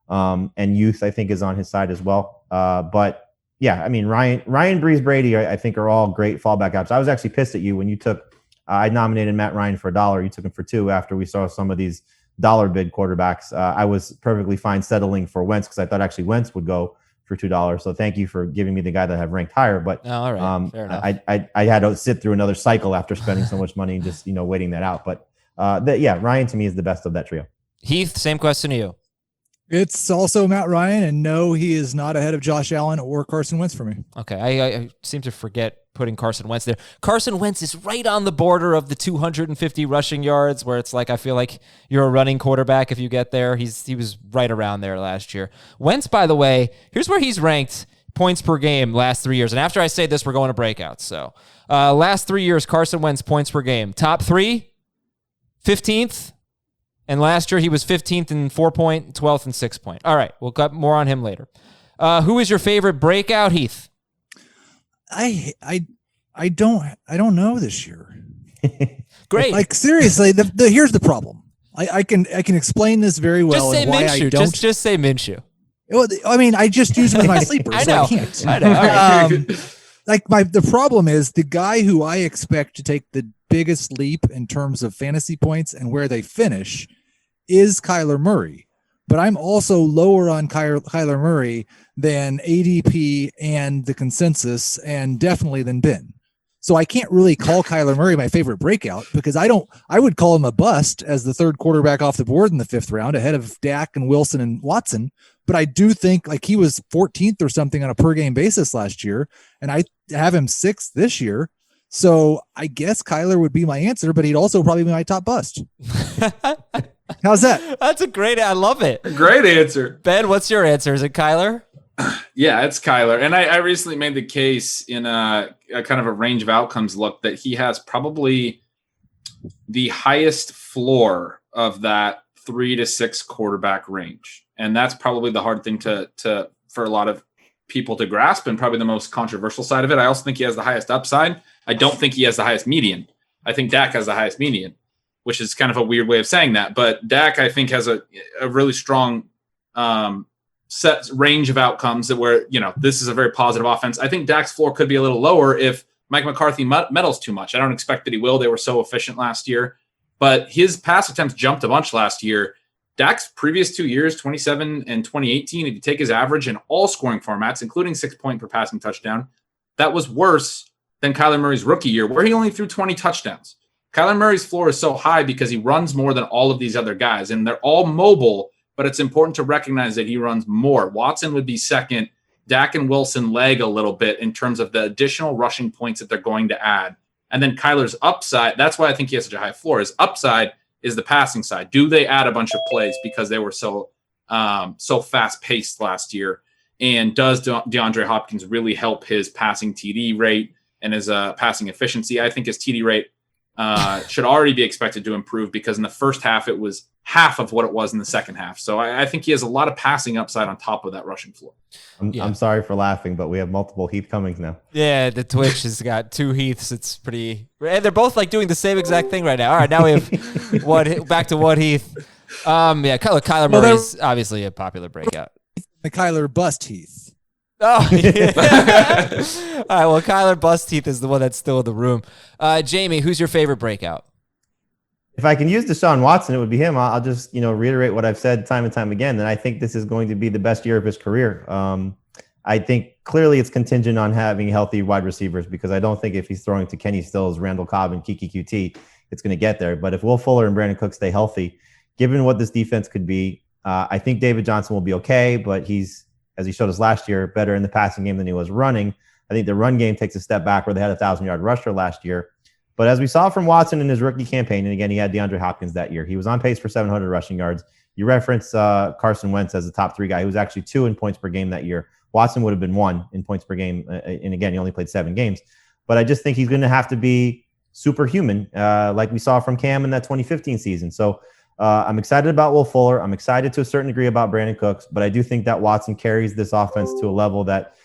and youth I think is on his side as well. But yeah, I mean Ryan, Brees, Brady, I think are all great fallback options. I was actually pissed at you when you took. I nominated Matt Ryan for $1. You took him for $2 after we saw some of these dollar bid quarterbacks. I was perfectly fine settling for Wentz because I thought actually Wentz would go for $2. So thank you for giving me the guy that I have ranked higher. But all right. Fair enough. I had to sit through another cycle after spending so much money and just waiting that out. But Ryan to me is the best of that trio. Heath, same question to you. It's also Matt Ryan, and no, he is not ahead of Josh Allen or Carson Wentz for me. Okay, I seem to forget putting Carson Wentz there. Carson Wentz is right on the border of the 250 rushing yards, where it's like I feel like you're a running quarterback if you get there. He was right around there last year. Wentz, by the way, here's where he's ranked points per game last 3 years. And after I say this, we're going to breakouts. So last 3 years, Carson Wentz points per game. Top 3, 15th. And last year he was 15th in 4-point, 12th in 6-point. All right, we'll got more on him later. Who is your favorite breakout, Heath? I don't know this year. Great. Like seriously, here's the problem. I can explain this very well. Just say why Minshew. I don't. Just say Minshew. Well, I mean, I just use him in my sleepers. I know. So I can't. I know. The problem is the guy who I expect to take the biggest leap in terms of fantasy points and where they finish is Kyler Murray. But I'm also lower on Kyler Murray than ADP and the consensus, and definitely than Ben. So I can't really call Kyler Murray my favorite breakout because I would call him a bust as the third quarterback off the board in the 5th round ahead of Dak and Wilson and Watson. But I do think like he was 14th or something on a per game basis last year, and I have him 6th this year. So I guess Kyler would be my answer, but he'd also probably be my top bust. How's that? That's a great, I love it. Great answer. Ben, what's your answer? Is it Kyler? Yeah, it's Kyler. And I recently made the case in a kind of a range of outcomes look that he has probably the highest floor of that 3 to 6 quarterback range. And that's probably the hard thing to for a lot of people to grasp and probably the most controversial side of it. I also think he has the highest upside. I don't think he has the highest median. I think Dak has the highest median, which is kind of a weird way of saying that. But Dak, I think, has a really strong set range of outcomes that where, this is a very positive offense. I think Dak's floor could be a little lower if Mike McCarthy meddles too much. I don't expect that he will. They were so efficient last year. But his pass attempts jumped a bunch last year. Dak's previous 2 years, 27 and 2018, if you take his average in all scoring formats, including 6-point per passing touchdown, that was worse than Kyler Murray's rookie year, where he only threw 20 touchdowns. Kyler Murray's floor is so high because he runs more than all of these other guys, and they're all mobile, but it's important to recognize that he runs more. Watson would be second. Dak and Wilson lag a little bit in terms of the additional rushing points that they're going to add. And then Kyler's upside, that's why I think he has such a high floor. His upside is the passing side. Do they add a bunch of plays because they were so fast-paced last year? And does DeAndre Hopkins really help his passing TD rate and his passing efficiency? I think his TD rate should already be expected to improve because in the first half, it was half of what it was in the second half. So I think he has a lot of passing upside on top of that rushing floor. I'm sorry for laughing, but we have multiple Heath Cummings now. Yeah, the Twitch has got 2 Heaths. It's pretty, and they're both like doing the same exact thing right now. All right, now we have back to one Heath. Kyler Murray is obviously a popular breakout. The Kyler bust Heath. Oh, yeah. All right, well, Kyler bust Heath is the one that's still in the room. Jamie, who's your favorite breakout? If I can use Deshaun Watson, it would be him. I'll just, reiterate what I've said time and time again, that I think this is going to be the best year of his career. I think clearly it's contingent on having healthy wide receivers because I don't think if he's throwing to Kenny Stills, Randall Cobb, and Kiki QT, it's going to get there. But if Will Fuller and Brandon Cook stay healthy, given what this defense could be, I think David Johnson will be okay, but he's, as he showed us last year, better in the passing game than he was running. I think the run game takes a step back where they had a 1,000-yard rusher last year. But as we saw from Watson in his rookie campaign, and again, he had DeAndre Hopkins that year, he was on pace for 700 rushing yards. You reference Carson Wentz as a top 3 guy. He was actually 2 in points per game that year. Watson would have been 1 in points per game. And again, he only played 7 games. But I just think he's going to have to be superhuman, like we saw from Cam in that 2015 season. So I'm excited about Will Fuller. I'm excited to a certain degree about Brandon Cooks. But I do think that Watson carries this offense to a level that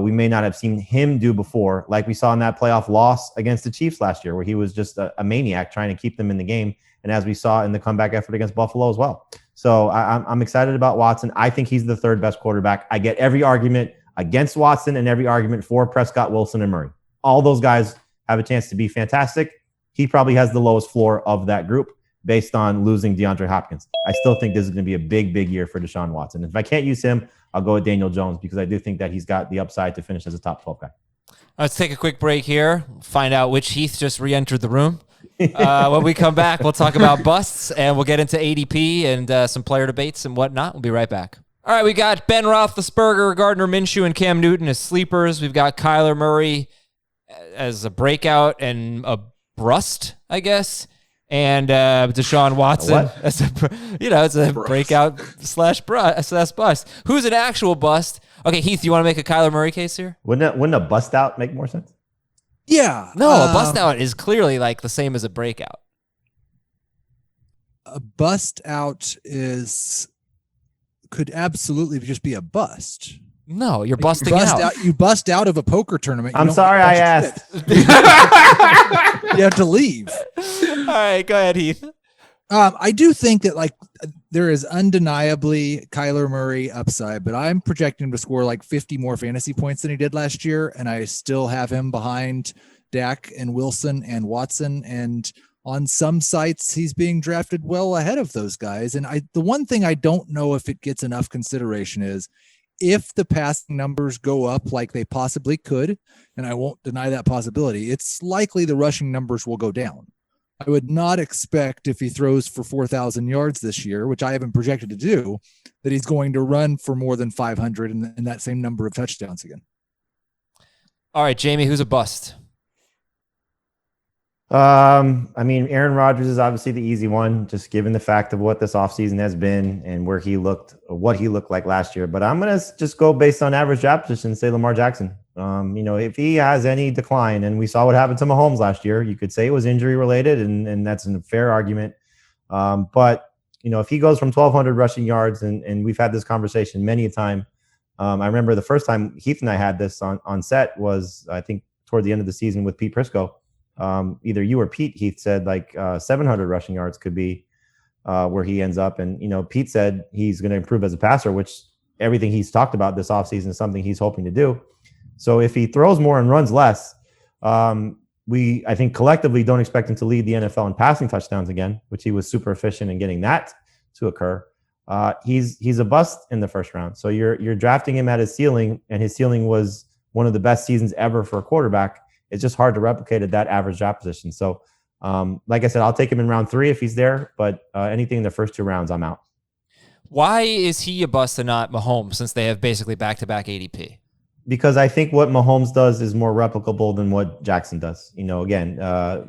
we may not have seen him do before, like we saw in that playoff loss against the Chiefs last year, where he was just a maniac trying to keep them in the game. And as we saw in the comeback effort against Buffalo as well. So I'm excited about Watson. I think he's the 3rd best quarterback. I get every argument against Watson and every argument for Prescott, Wilson, and Murray. All those guys have a chance to be fantastic. He probably has the lowest floor of that group based on losing DeAndre Hopkins. I still think this is going to be a big, big year for Deshaun Watson. If I can't use him, I'll go with Daniel Jones because I do think that he's got the upside to finish as a top 12 guy. Let's take a quick break here, find out which Heath just re-entered the room. When we come back, we'll talk about busts and we'll get into ADP and some player debates and whatnot. We'll be right back. All right, we got Ben Roethlisberger, Gardner Minshew, and Cam Newton as sleepers. We've got Kyler Murray as a breakout and a brust, I guess. And Deshaun Watson as it's a breakout slash bust. Who's an actual bust? Okay, Heath, you want to make a Kyler Murray case here? Wouldn't a bust out make more sense? Yeah. No, a bust out is clearly like the same as a breakout. A bust out could absolutely just be a bust. No, you're busting out. You bust out of a poker tournament. I'm sorry I asked. You have to leave. All right, go ahead, Heath. I do think that there is undeniably Kyler Murray upside, but I'm projecting him to score 50 more fantasy points than he did last year, and I still have him behind Dak and Wilson and Watson. And on some sites, he's being drafted well ahead of those guys. And the one thing I don't know if it gets enough consideration is if the passing numbers go up like they possibly could, and I won't deny that possibility, it's likely the rushing numbers will go down. I would not expect if he throws for 4,000 yards this year, which I haven't projected to do, that he's going to run for more than 500 and that same number of touchdowns again. All right, Jamie, who's a bust? Aaron Rodgers is obviously the easy one, just given the fact of what this offseason has been and what he looked like last year. But I'm going to just go based on average draft position and say Lamar Jackson. If he has any decline, and we saw what happened to Mahomes last year, you could say it was injury related, and that's a fair argument. But if he goes from 1,200 rushing yards, and we've had this conversation many a time. I remember the first time Heath and I had this on set was, I think, toward the end of the season with Pete Prisco. Either you or Pete, Heath said 700 rushing yards could be where he ends up. And, Pete said he's going to improve as a passer, which everything he's talked about this offseason is something he's hoping to do. So if he throws more and runs less, I think collectively don't expect him to lead the NFL in passing touchdowns again, which he was super efficient in getting that to occur. He's a bust in the first round. So you're drafting him at his ceiling, and his ceiling was one of the best seasons ever for a quarterback. It's just hard to replicate at that average draft position. So, like I said, I'll take him in round 3 if he's there, but anything in the first 2 rounds, I'm out. Why is he a bust and not Mahomes, since they have basically back-to-back ADP? Because I think what Mahomes does is more replicable than what Jackson does. Again,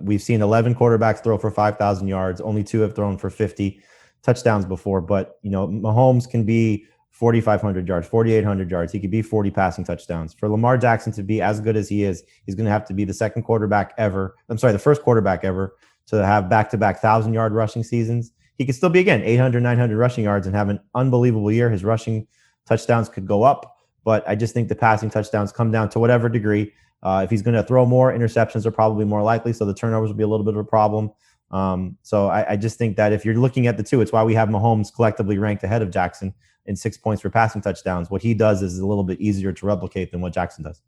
we've seen 11 quarterbacks throw for 5,000 yards. Only 2 have thrown for 50 touchdowns before. But, Mahomes can be 4,500 yards, 4,800 yards. He could be 40 passing touchdowns. For Lamar Jackson to be as good as he is, he's going to have to be the first quarterback ever to have back-to-back 1,000-yard rushing seasons. He could still be, again, 800, 900 rushing yards and have an unbelievable year. His rushing touchdowns could go up. But I just think the passing touchdowns come down to whatever degree. If he's going to throw more, interceptions are probably more likely. So the turnovers will be a little bit of a problem. So I just think that if you're looking at the two, it's why we have Mahomes collectively ranked ahead of Jackson in 6 points for passing touchdowns. What he does is a little bit easier to replicate than what Jackson does.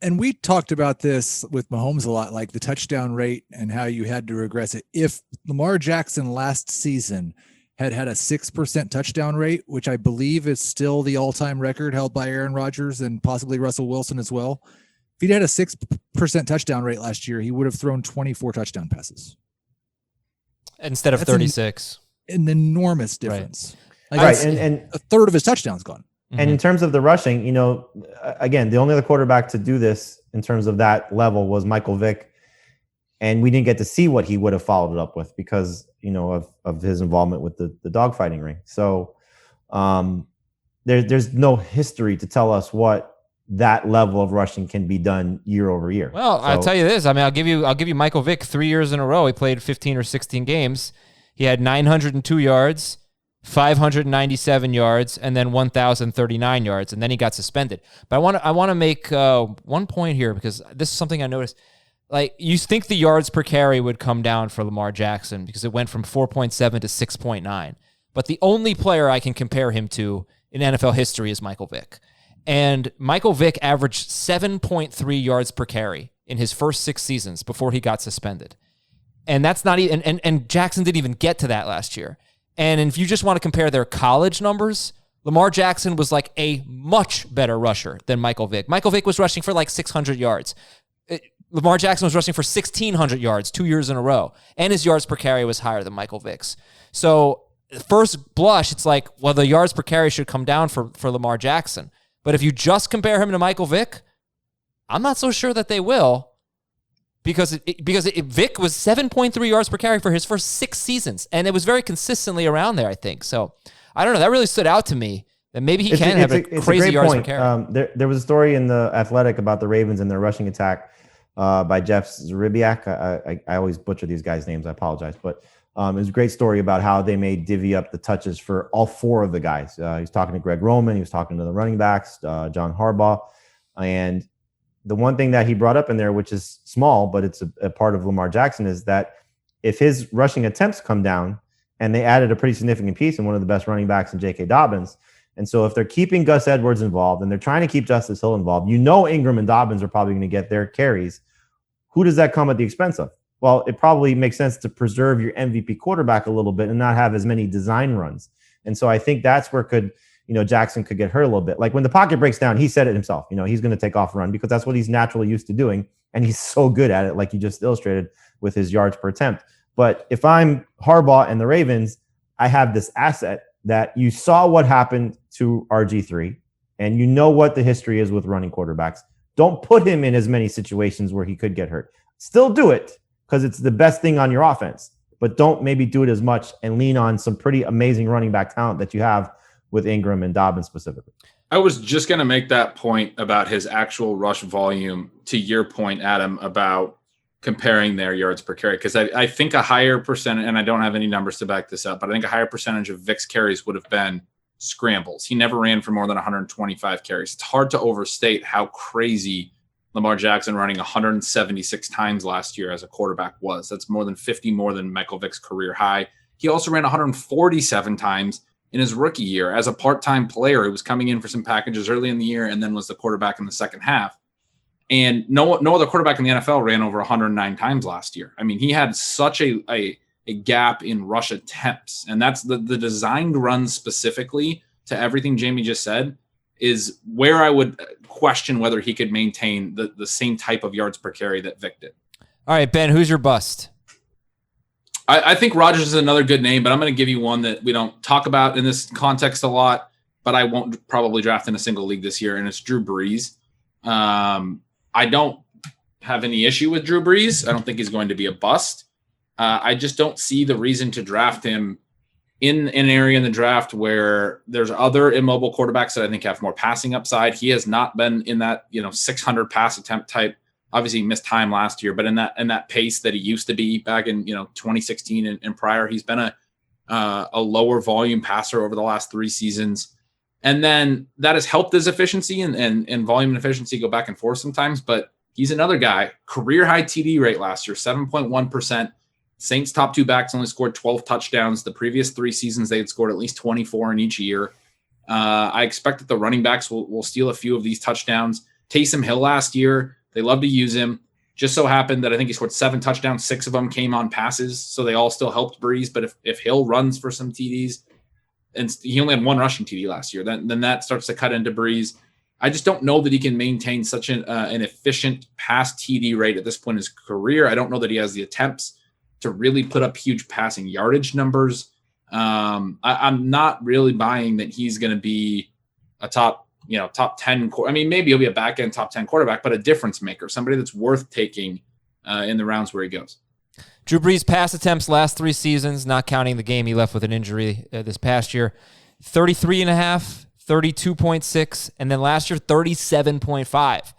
And we talked about this with Mahomes a lot, like the touchdown rate and how you had to regress it. If Lamar Jackson last season had a 6% touchdown rate, which I believe is still the all-time record held by Aaron Rodgers and possibly Russell Wilson as well. If he'd had a 6% touchdown rate last year, he would have thrown 24 touchdown passes instead of 36. An enormous difference. Right. And a third of his touchdowns gone. And in terms of the rushing, again, the only other quarterback to do this in terms of that level was Michael Vick. And we didn't get to see what he would have followed it up with because, of his involvement with the dogfighting ring. So there's no history to tell us what that level of rushing can be done year over year. Well, I'll tell you this. I mean, I'll give you Michael Vick 3 years in a row. He played 15 or 16 games. He had 902 yards, 597 yards, and then 1,039 yards, and then he got suspended. But I want to make one point here because this is something I noticed. Like, you think the yards per carry would come down for Lamar Jackson because it went from 4.7 to 6.9. But the only player I can compare him to in NFL history is Michael Vick. And Michael Vick averaged 7.3 yards per carry in his first 6 seasons before he got suspended. And that's not even, and Jackson didn't even get to that last year. And if you just want to compare their college numbers, Lamar Jackson was like a much better rusher than Michael Vick. Michael Vick was rushing for like 600 yards. Lamar Jackson was rushing for 1,600 yards 2 years in a row. And his yards per carry was higher than Michael Vick's. So first blush, it's like, well, the yards per carry should come down for Lamar Jackson. But if you just compare him to Michael Vick, I'm not so sure that they will because Vick was 7.3 yards per carry for his first 6 seasons. And it was very consistently around there, I think. So I don't know. That really stood out to me that maybe he can have a crazy yards per carry. There was a story in The Athletic about the Ravens and their rushing attack by Jeff Zrebiak. I always butcher these guys' names. I apologize. But it was a great story about how they made divvy up the touches for all 4 of the guys. He was talking to Greg Roman. He was talking to the running backs, John Harbaugh. And the one thing that he brought up in there, which is small, but it's a part of Lamar Jackson, is that if his rushing attempts come down, and they added a pretty significant piece in one of the best running backs in J.K. Dobbins. And so if they're keeping Gus Edwards involved and they're trying to keep Justice Hill involved, Ingram and Dobbins are probably going to get their carries. Who does that come at the expense of? Well, it probably makes sense to preserve your MVP quarterback a little bit and not have as many design runs. And so I think that's where Jackson could get hurt a little bit. Like when the pocket breaks down, he said it himself. He's going to take off run because that's what he's naturally used to doing. And he's so good at it, like you just illustrated with his yards per attempt. But if I'm Harbaugh and the Ravens, I have this asset that you saw what happened to RG3, and you know what the history is with running quarterbacks. Don't put him in as many situations where he could get hurt. Still do it because it's the best thing on your offense, but don't maybe do it as much and lean on some pretty amazing running back talent that you have with Ingram and Dobbins specifically. I was just going to make that point about his actual rush volume to your point, Adam, about comparing their yards per carry, because I think a higher percentage, and I don't have any numbers to back this up, but I think a higher percentage of Vick's carries would have been scrambles. He never ran for more than 125 carries. It's hard to overstate how crazy Lamar Jackson running 176 times last year as a quarterback was. That's more than 50 more than Michael Vick's career high. He also ran 147 times in his rookie year as a part-time player who was coming in for some packages early in the year and then was the quarterback in the second half. And no other quarterback in the NFL ran over 109 times last year. I mean, he had such a gap in rush attempts. And that's the designed runs specifically to everything Jamie just said is where I would question whether he could maintain the same type of yards per carry that Vick did. All right, Ben, who's your bust? I think Rodgers is another good name, but I'm going to give you one that we don't talk about in this context a lot, but I won't probably draft in a single league this year, and it's Drew Brees. I don't have any issue with Drew Brees. I don't think he's going to be a bust. I just don't see the reason to draft him in an area in the draft where there's other immobile quarterbacks that I think have more passing upside. He has not been in that 600 pass attempt type. Obviously, he missed time last year, but in that pace that he used to be back in 2016 and prior, he's been a lower volume passer over the last 3 seasons. And then that has helped his efficiency and volume and efficiency go back and forth sometimes. But he's another guy, career high TD rate last year, 7.1%. Saints top 2 backs only scored 12 touchdowns. The previous 3 seasons, they had scored at least 24 in each year. I expect that the running backs will steal a few of these touchdowns. Taysom Hill last year, they love to use him. Just so happened that I think he scored 7 touchdowns. 6 of them came on passes. So they all still helped Brees. But if Hill runs for some TDs, and he only had 1 rushing TD last year, then that starts to cut into Brees. I just don't know that he can maintain such an efficient pass TD rate at this point in his career. I don't know that he has the attempts to really put up huge passing yardage numbers. I'm not really buying that he's going to be a top 10. I mean, maybe he'll be a back end top 10 quarterback, but a difference maker, somebody that's worth taking in the rounds where he goes. Drew Brees' pass attempts last 3 seasons, not counting the game he left with an injury this past year, 33.5, 32.6, and then last year 37.5.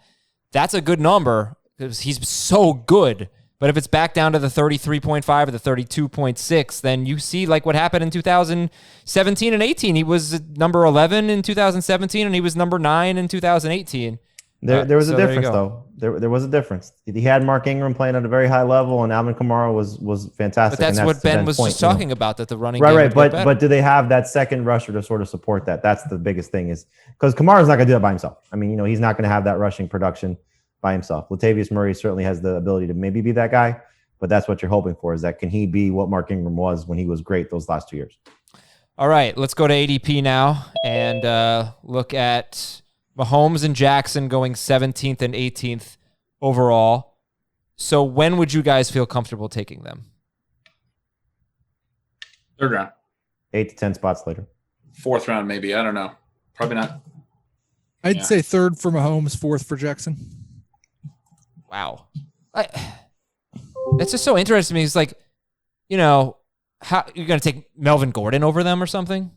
That's a good number because he's so good. But if it's back down to the 33.5 or the 32.6, then you see like what happened in 2017 and 18. He was number 11 in 2017, and he was number 9 in 2018. There was a difference, though. There was a difference. He had Mark Ingram playing at a very high level, and Alvin Kamara was fantastic. But that's what Ben was just talking about, that the running game right. But do they have that second rusher to sort of support that? That's the biggest thing, is because Kamara's not going to do that by himself. I mean, he's not going to have that rushing production by himself. Latavius Murray certainly has the ability to maybe be that guy, but that's what you're hoping for, is that can he be what Mark Ingram was when he was great those last 2 years? All right, let's go to ADP now and look at Mahomes and Jackson going 17th and 18th overall. So when would you guys feel comfortable taking them? 3rd round. 8 to 10 spots later. 4th round, maybe. I don't know. Probably not. I'd say 3rd for Mahomes, 4th for Jackson. Wow. That's just so interesting to me. It's like, how you're going to take Melvin Gordon over them or something?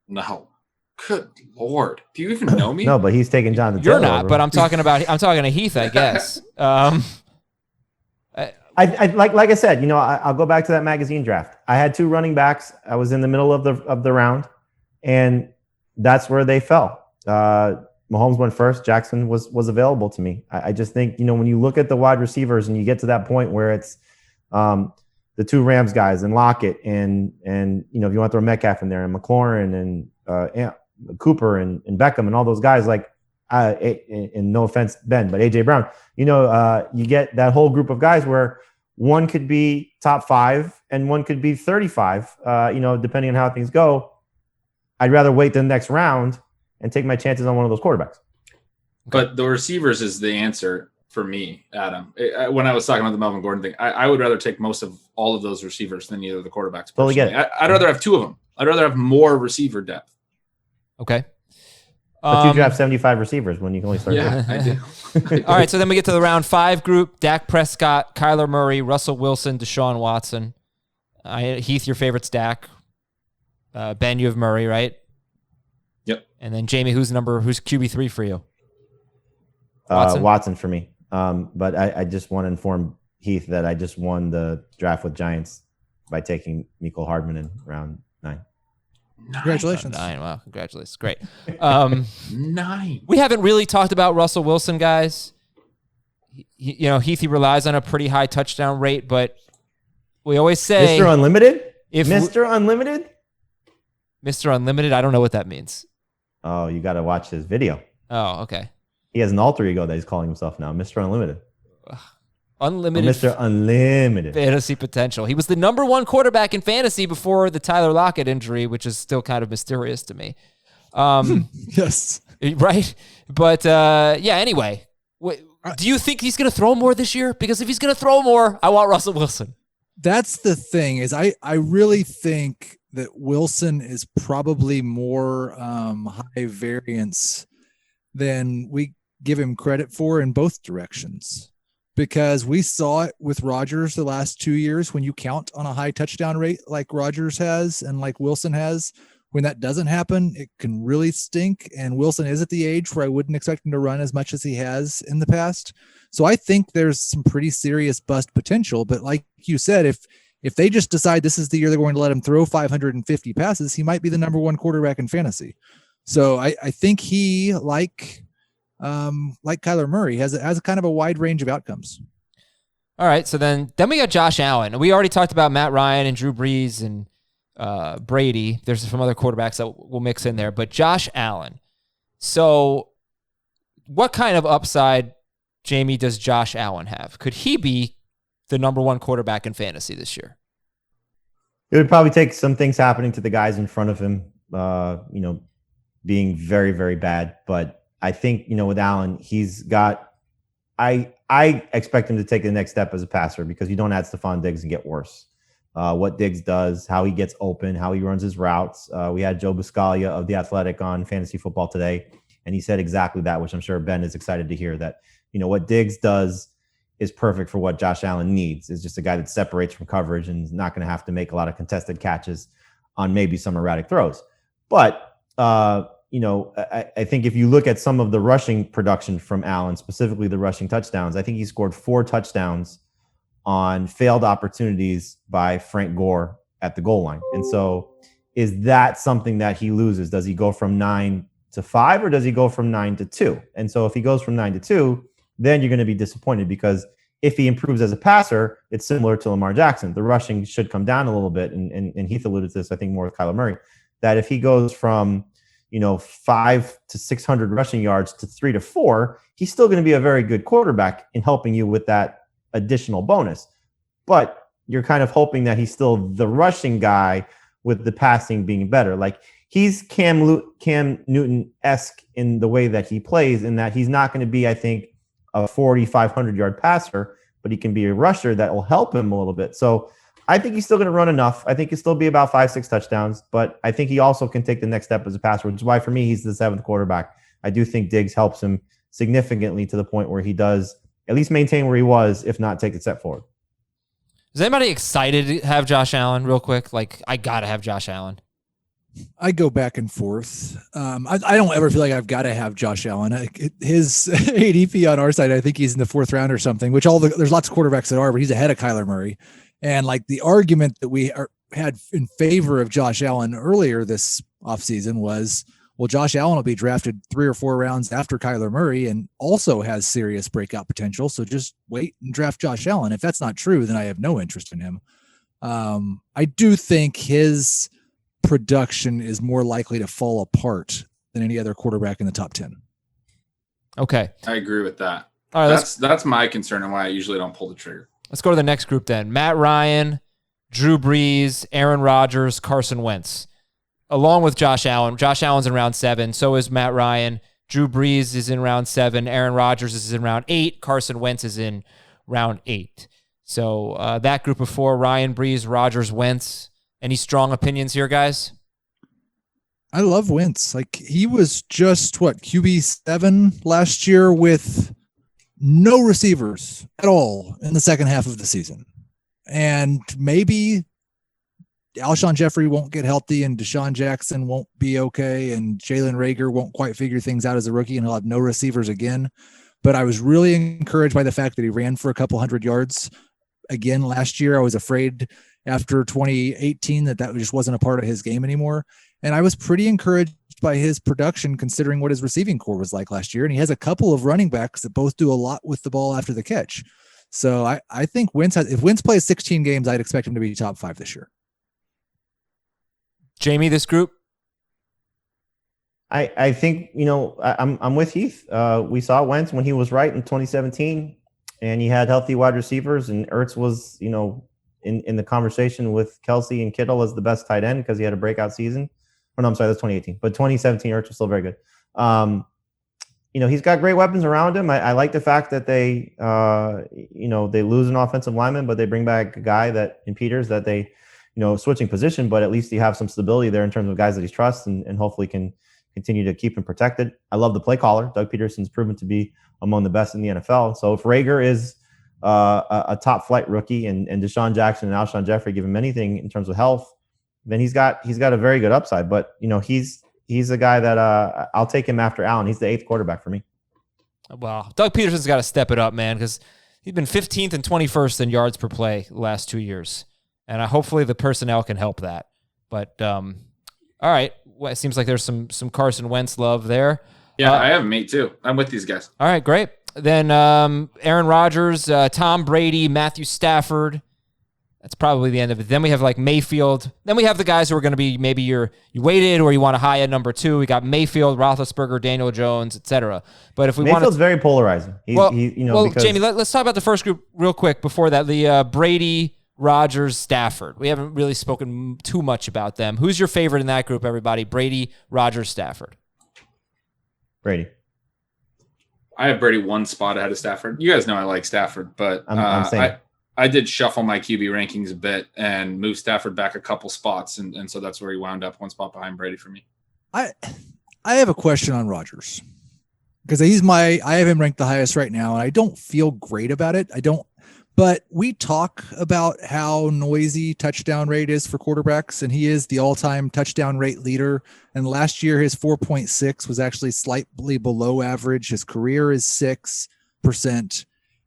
No. Good Lord. Do you even know me? No, but he's taking Jonathan You're Taylor not, over. but I'm talking to Heath, I guess. I like I said, I'll go back to that magazine draft. I had 2 running backs. I was in the middle of the round, and that's where they fell. Mahomes went first. Jackson was available to me. I just think, when you look at the wide receivers and you get to that point where it's the 2 Rams guys and Lockett and if you want to throw Metcalf in there and McLaurin and Cooper and Beckham and all those guys, and no offense, Ben, but AJ Brown, you get that whole group of guys where one could be top 5 and one could be 35, depending on how things go. I'd rather wait the next round and take my chances on one of those quarterbacks. But the receivers is the answer for me, Adam. When I was talking about the Melvin Gordon thing, I would rather take most of all of those receivers than either of the quarterbacks. Totally get it. I'd rather have 2 of them. I'd rather have more receiver depth. Okay. But you draft 75 receivers when you can only start. Yeah, I do. All right, so then we get to the round 5 group: Dak Prescott, Kyler Murray, Russell Wilson, Deshaun Watson. Heath, your favorite's Dak. Ben, you have Murray, right? Yep. And then Jamie, who's QB3 for you? Watson for me. But I just want to inform Heath that I just won the draft with Giants by taking Mecole Hardman in round 9. Congratulations. 9. Wow, congratulations. Great. 9. We haven't really talked about Russell Wilson, guys. Heath, he relies on a pretty high touchdown rate, but we always say Mr. Unlimited? Mr. Unlimited? Mr. Unlimited, I don't know what that means. Oh, you got to watch his video. Oh, okay. He has an alter ego that he's calling himself now, Mr. Unlimited. Unlimited. Mr. Unlimited. Fantasy potential. He was the number 1 quarterback in fantasy before the Tyler Lockett injury, which is still kind of mysterious to me. Yes. Right? But, anyway. Do you think he's going to throw more this year? Because if he's going to throw more, I want Russell Wilson. That's the thing, is I really think that Wilson is probably more high variance than we give him credit for in both directions. Because we saw it with Rodgers the last 2 years. When you count on a high touchdown rate like Rodgers has and like Wilson has, when that doesn't happen, it can really stink. And Wilson is at the age where I wouldn't expect him to run as much as he has in the past. So I think there's some pretty serious bust potential. But like you said, if they just decide this is the year they're going to let him throw 550 passes, he might be the number 1 quarterback in fantasy. So I think he, like Kyler Murray, has a kind of a wide range of outcomes. All right, so then we got Josh Allen. We already talked about Matt Ryan and Drew Brees and Brady. There's some other quarterbacks that we'll mix in there, but Josh Allen. So what kind of upside, Jamie, does Josh Allen have? Could he be the number 1 quarterback in fantasy this year? It would probably take some things happening to the guys in front of him, being very, very bad. But I think, with Allen, he's got, I expect him to take the next step as a passer, because you don't add Stephon Diggs and get worse. What Diggs does, how he gets open, how he runs his routes. We had Joe Buscaglia of The Athletic on Fantasy Football today, and he said exactly that, which I'm sure Ben is excited to hear, that, what Diggs does is perfect for what Josh Allen needs. Is just a guy that separates from coverage and is not going to have to make a lot of contested catches on maybe some erratic throws. But, I think if you look at some of the rushing production from Allen, specifically the rushing touchdowns, I think he scored 4 touchdowns on failed opportunities by Frank Gore at the goal line. And so is that something that he loses? Does he go from 9 to 5 or does he go from 9 to 2? And so if he goes from 9 to 2, then you're going to be disappointed, because if he improves as a passer, it's similar to Lamar Jackson. The rushing should come down a little bit. And Heath alluded to this, I think, more with Kyler Murray, that if he goes from 5 to 600 rushing yards to 3 to 4, he's still going to be a very good quarterback in helping you with that additional bonus. But you're kind of hoping that he's still the rushing guy with the passing being better. Like, he's Cam Newton-esque in the way that he plays, in that he's not going to be, I think, a 4,500-yard passer, but he can be a rusher that will help him a little bit. So I think he's still going to run enough. I think he'll still be about 5-6 touchdowns, but I think he also can take the next step as a passer, which is why for me, he's the 7th quarterback. I do think Diggs helps him significantly to the point where he does at least maintain where he was, if not take a step forward. Is anybody excited to have Josh Allen real quick? Like, I got to have Josh Allen. I go back and forth. I don't ever feel like I've got to have Josh Allen. His ADP on our side, I think he's in the 4th round or something, which there's lots of quarterbacks that are, but he's ahead of Kyler Murray. And like the argument that we had in favor of Josh Allen earlier this offseason was, well, Josh Allen will be drafted 3 or 4 rounds after Kyler Murray and also has serious breakout potential. So just wait and draft Josh Allen. If that's not true, then I have no interest in him. I do think his production is more likely to fall apart than any other quarterback in the top 10. Okay. I agree with that. All right, that's my concern and why I usually don't pull the trigger. Let's go to the next group then. Matt Ryan, Drew Brees, Aaron Rodgers, Carson Wentz, along with Josh Allen. Josh Allen's in round 7. So is Matt Ryan. Drew Brees is in round 7. Aaron Rodgers is in round 8. Carson Wentz is in round 8. So that group of 4, Ryan, Brees, Rodgers, Wentz. Any strong opinions here, guys? I love Wentz. Like, he was just QB7 last year with no receivers at all in the second half of the season. And maybe Alshon Jeffrey won't get healthy and Deshaun Jackson won't be okay and Jalen Reagor won't quite figure things out as a rookie and he'll have no receivers again. But I was really encouraged by the fact that he ran for a couple hundred yards again last year. I was afraid after 2018 that just wasn't a part of his game anymore. And I was pretty encouraged by his production considering what his receiving core was like last year. And he has a couple of running backs that both do a lot with the ball after the catch. So I think if Wentz plays 16 games, I'd expect him to be top 5 this year. Jamie, this group? I think, I'm with Heath. We saw Wentz when he was right in 2017 and he had healthy wide receivers, and Ertz was, in the conversation with Kelsey and Kittle as the best tight end because he had a breakout season. Oh, no, I'm sorry, that's 2018. But 2017, Ertz was still very good. He's got great weapons around him. I like the fact that they lose an offensive lineman, but they bring back a guy in Peters that they, switching position, but at least you have some stability there in terms of guys that he trusts and hopefully can continue to keep him protected. I love the play caller. Doug Peterson's proven to be among the best in the NFL. So if Reagor is a top flight rookie and Deshaun Jackson and Alshon Jeffrey give him anything in terms of health, then he's got a very good upside. But he's a guy that I'll take him after Allen. He's the 8th quarterback for me. Wow, Doug Peterson's got to step it up, man, because he's been 15th and 21st in yards per play the last 2 years, and hopefully the personnel can help that. But all right, well, it seems like there's some Carson Wentz love there. Yeah, I have me too. I'm with these guys. All right, great. Then Aaron Rodgers, Tom Brady, Matthew Stafford. That's probably the end of it. Then we have like Mayfield. Then we have the guys who are going to be maybe you waited or you want a high at number 2. We got Mayfield, Roethlisberger, Daniel Jones, etc. But if we Mayfield's very polarizing. Because Jamie, let's talk about the first group real quick before that. The Brady, Rodgers, Stafford. We haven't really spoken too much about them. Who's your favorite in that group, everybody? Brady, Rodgers, Stafford. Brady. I have Brady 1 spot ahead of Stafford. You guys know I like Stafford, but I'm saying. I did shuffle my QB rankings a bit and move Stafford back a couple spots, and so that's where he wound up 1 spot behind Brady for me. I have a question on Rodgers because I have him ranked the highest right now, and I don't feel great about it. But we talk about how noisy touchdown rate is for quarterbacks, and he is the all-time touchdown rate leader. And last year, his 4.6 was actually slightly below average. His career is 6%.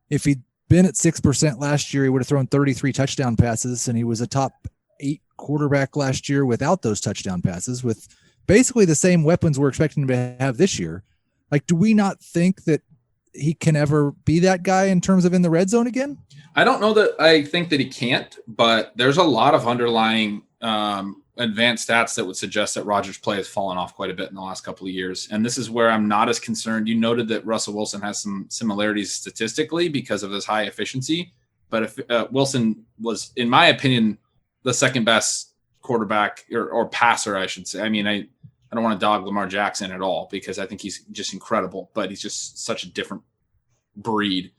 If he'd been at 6% last year, he would have thrown 33 touchdown passes, and he was a top 8 quarterback last year without those touchdown passes, with basically the same weapons we're expecting him to have this year. Like, do we not think that he can ever be that guy in terms of in the red zone again? I don't know that I think that he can't, but there's a lot of underlying advanced stats that would suggest that Rodgers' play has fallen off quite a bit in the last couple of years. And this is where I'm not as concerned. You noted that Russell Wilson has some similarities statistically because of his high efficiency. But if Wilson was, in my opinion, the second best quarterback or passer, I should say. I mean, I don't want to dog Lamar Jackson at all because I think he's just incredible, but he's just such a different breed.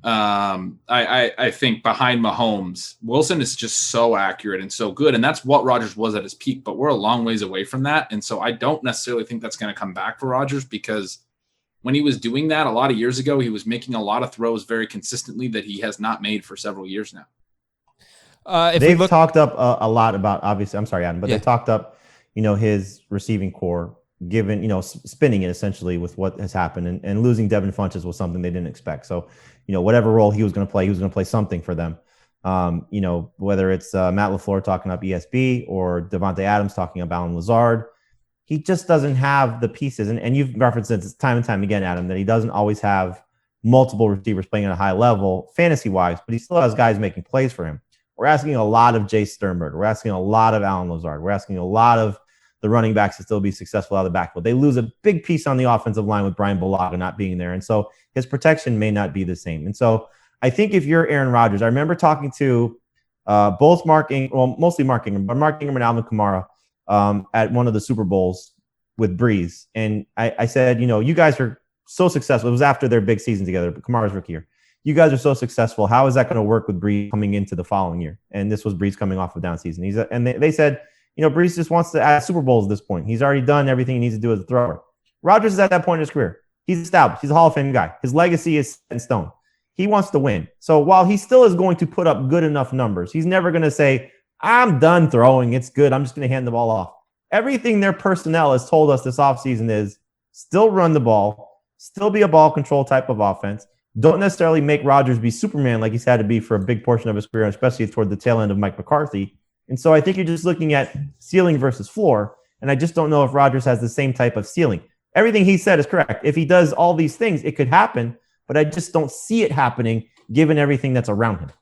I think behind Mahomes, Wilson is just so accurate and so good. And that's what Rodgers was at his peak, but we're a long ways away from that. And so I don't necessarily think that's going to come back for Rodgers, because when he was doing that a lot of years ago, he was making a lot of throws very consistently that he has not made for several years now. They've talked up a lot about, obviously, I'm sorry, Adam, but they talked up, his receiving core, given, spinning it essentially with what has happened, and losing Devin Funchess was something they didn't expect. So, whatever role he was going to play something for them. Whether it's Matt LaFleur talking up ESB or Devontae Adams talking about Allen Lazard, he just doesn't have the pieces. And you've referenced this time and time again, Adam, that he doesn't always have multiple receivers playing at a high level fantasy-wise, but he still has guys making plays for him. We're asking a lot of Jay Sternberg. We're asking a lot of Allen Lazard. We're asking a lot of the running backs to still be successful out of the backfield. They lose a big piece on the offensive line with Brian Bulaga not being there. And so his protection may not be the same. And so I think if you're Aaron Rodgers, I remember talking to mostly Mark Ingram, but Mark Ingram and Alvin Kamara at one of the Super Bowls with Breeze. And I said, you guys are so successful. It was after their big season together, but Kamara's rookie year. You guys are so successful. How is that going to work with Breeze coming into the following year? And this was Breeze coming off of down season. They said, Breeze just wants to add Super Bowls at this point. He's already done everything he needs to do as a thrower. Rodgers is at that point in his career. He's established. He's a Hall of Fame guy. His legacy is set in stone. He wants to win. So while he still is going to put up good enough numbers, he's never going to say, I'm done throwing. It's good. I'm just going to hand the ball off. Everything their personnel has told us this offseason is still run the ball, still be a ball control type of offense. Don't necessarily make Rodgers be Superman like he's had to be for a big portion of his career, especially toward the tail end of Mike McCarthy. And so I think you're just looking at ceiling versus floor. And I just don't know if Rodgers has the same type of ceiling. Everything he said is correct. If he does all these things, it could happen, but I just don't see it happening given everything that's around him.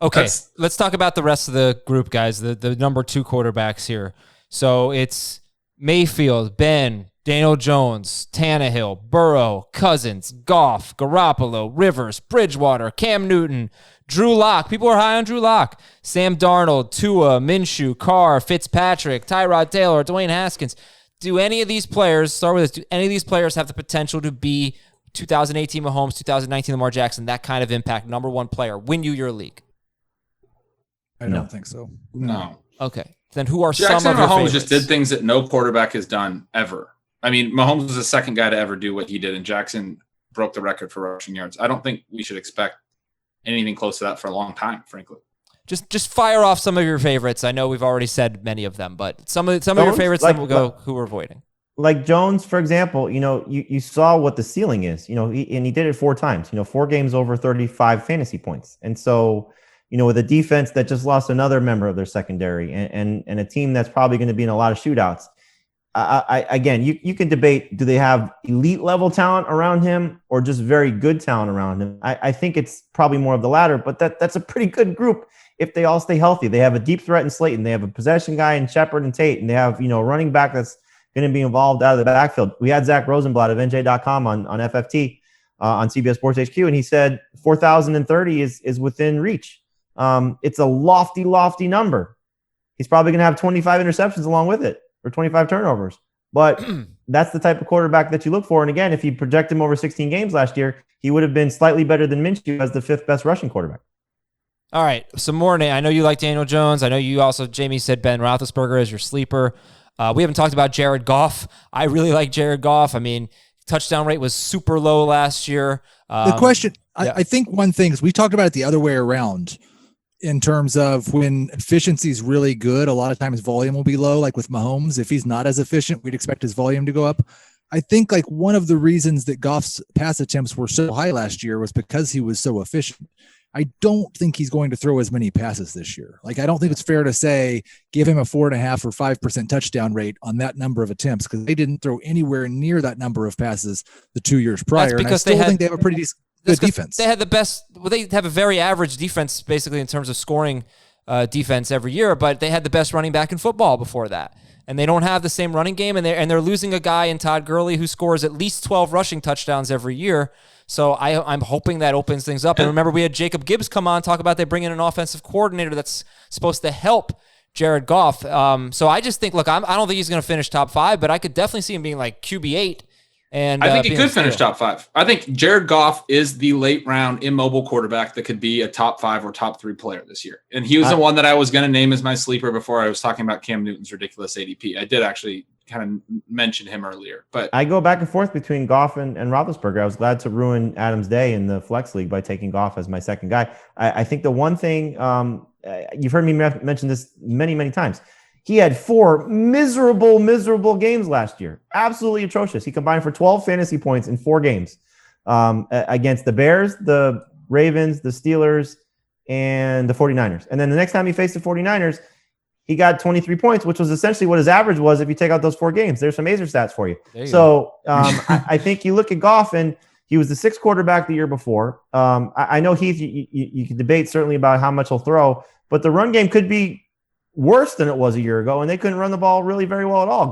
Okay, let's talk about the rest of the group, guys, the number 2 quarterbacks here. So it's Mayfield, Ben, Daniel Jones, Tannehill, Burrow, Cousins, Goff, Garoppolo, Rivers, Bridgewater, Cam Newton, Drew Lock. People are high on Drew Lock. Sam Darnold, Tua, Minshew, Carr, Fitzpatrick, Tyrod Taylor, Dwayne Haskins. Do any of these players, start with this, do any of these players have the potential to be 2018 Mahomes, 2019 Lamar Jackson, that kind of impact, number 1 player, win you your league? I don't think so. No. Okay. Then who are Jackson some of your Mahomes favorites? just did things that no quarterback has done ever. I mean, Mahomes was the second guy to ever do what he did, and Jackson broke the record for rushing yards. I don't think we should expect anything close to that for a long time, frankly. Just fire off some of your favorites. I know we've already said many of them, but some of your favorites, then we'll go who we're avoiding. Like Jones, for example, you saw what the ceiling is, and he did it 4 times, 4 games over 35 fantasy points. And so, with a defense that just lost another member of their secondary and a team that's probably going to be in a lot of shootouts. Again, you can debate, do they have elite level talent around him or just very good talent around him? I think it's probably more of the latter, but that's a pretty good group if they all stay healthy. They have a deep threat in Slayton. They have a possession guy in Shepard and Tate, and they have, a running back that's going to be involved out of the backfield. We had Zach Rosenblatt of NJ.com on FFT on CBS Sports HQ, and he said 4,030 is within reach. It's a lofty number. He's probably going to have 25 interceptions along with it, or 25 turnovers. But that's the type of quarterback that you look for. And again, if you project him over 16 games last year, he would have been slightly better than Minshew as the 5th best rushing quarterback. All right, some more. I know you like Daniel Jones. I know you also, Jamie, said Ben Roethlisberger as your sleeper. We haven't talked about Jared Goff. I really like Jared Goff. I mean, touchdown rate was super low last year. The question, yeah. I think one thing is we talked about it the other way around in terms of when efficiency is really good, a lot of times volume will be low. Like with Mahomes, if he's not as efficient, we'd expect his volume to go up. I think like one of the reasons that Goff's pass attempts were so high last year was because he was so efficient. I don't think he's going to throw as many passes this year. Like, I don't think it's fair to say give him a 4.5 or 5% touchdown rate on that number of attempts, because they didn't throw anywhere near that number of passes the 2 years prior. That's because and I still think they have a pretty good defense. They had the best. Well, they have a very average defense, basically in terms of scoring defense every year. But they had the best running back in football before that, and they don't have the same running game. And they're losing a guy in Todd Gurley who scores at least 12 rushing touchdowns every year. So I'm hoping that opens things up. And remember, we had Jacob Gibbs come on, talk about they bring in an offensive coordinator that's supposed to help Jared Goff. So I just think, look, I don't think he's going to finish top 5, but I could definitely see him being like QB8. And I think he could finish top 5. I think Jared Goff is the late round immobile quarterback that could be a top 5 or top 3 player this year. And he was the one that I was going to name as my sleeper before I was talking about Cam Newton's ridiculous ADP. I did actually kind of mention him earlier, but I go back and forth between Goff and Roethlisberger. I was glad to ruin Adam's day in the flex league by taking Goff as my second guy. I think the one thing, you've heard me mention this many, many times. He had 4 miserable games last year. Absolutely atrocious. He combined for 12 fantasy points in 4 games against the Bears, the Ravens, the Steelers, and the 49ers. And then the next time he faced the 49ers, he got 23 points, which was essentially what his average was if you take out those 4 games. There's some Azer stats for you. So I think you look at Goff, and he was the 6th quarterback the year before. I know, Heath, you can debate certainly about how much he'll throw, but the run game could be worse than it was a year ago, and they couldn't run the ball really very well at all.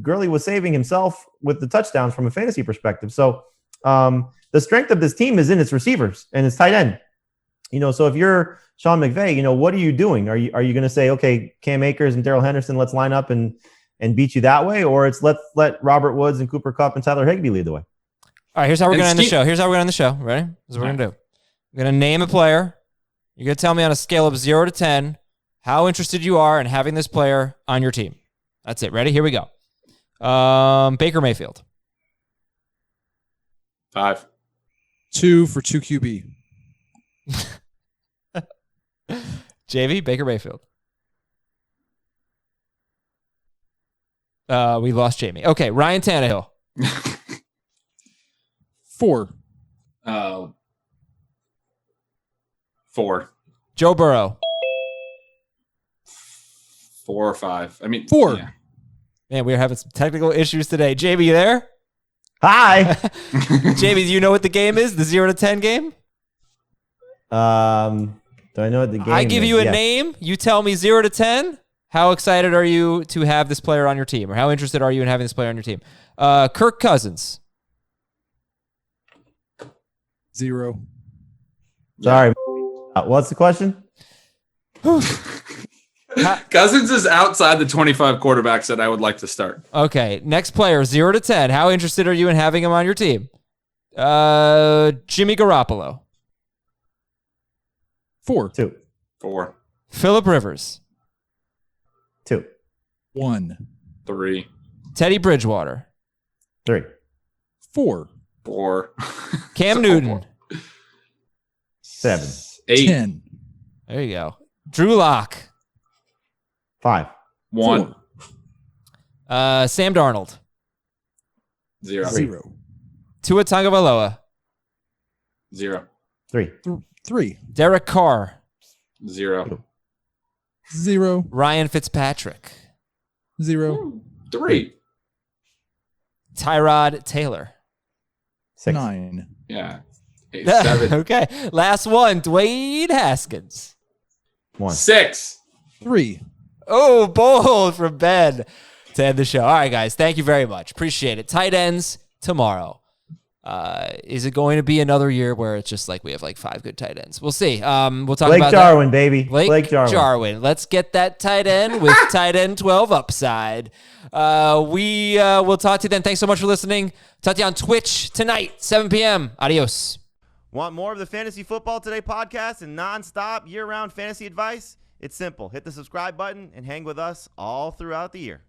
Gurley was saving himself with the touchdowns from a fantasy perspective. So the strength of this team is in its receivers and its tight end. So if you're Sean McVay, what are you doing? Are you going to say, okay, Cam Akers and Darrell Henderson, let's line up and beat you that way? Or it's let's let Robert Woods and Cooper Kupp and Tyler Higbee lead the way? All right, here's how we're going to end the show. Ready? This is what we're going to do. I'm going to name a player. You're going to tell me on a scale of 0 to 10 how interested you are in having this player on your team. That's it. Ready? Here we go. Baker Mayfield. 5. 2 for 2 QB. JV, Baker Mayfield. We lost Jamie. Okay, Ryan Tannehill. 4. 4. Joe Burrow. 4 or 5. I mean, 4. Yeah. Man, we're having some technical issues today. JB, you there? Hi. JB, do you know what the game is? The 0 to 10 game? Do I know what the game I give is? you a Yes. name. You tell me 0 to 10. How excited are you to have this player on your team? Or how interested are you in having this player on your team? Kirk Cousins. 0. Sorry. What's the question? Cousins is outside the 25 quarterbacks that I would like to start. Okay, next player, 0 to 10. How interested are you in having him on your team? Jimmy Garoppolo. 4. 2. 4. Phillip Rivers. 2. 1. 3. Teddy Bridgewater. 3. 4. 4. Cam Newton. 7. 8. 10. There you go. Drew Lock. 5. 1. Sam Darnold. 0. 0. Tua Tagovailoa. 0. 3. 3. Derek Carr. 0. 0. Ryan Fitzpatrick. 0. 3. Tyrod Taylor. 6. 9. Yeah. 8, 7. Okay. Last one. Dwayne Haskins. 1. 6. 3. Oh, bold from Ben to end the show. All right, guys. Thank you very much. Appreciate it. Tight ends tomorrow. Is it going to be another year where it's just like we have like 5 good tight ends? We'll see. We'll talk Blake about Jarwin, baby. Blake Jarwin. Jarwin. Let's get that tight end with tight end 12 upside. We will talk to you then. Thanks so much for listening. Talk to you on Twitch tonight, 7 p.m. Adios. Want more of the Fantasy Football Today podcast and nonstop year-round fantasy advice? It's simple. Hit the subscribe button and hang with us all throughout the year.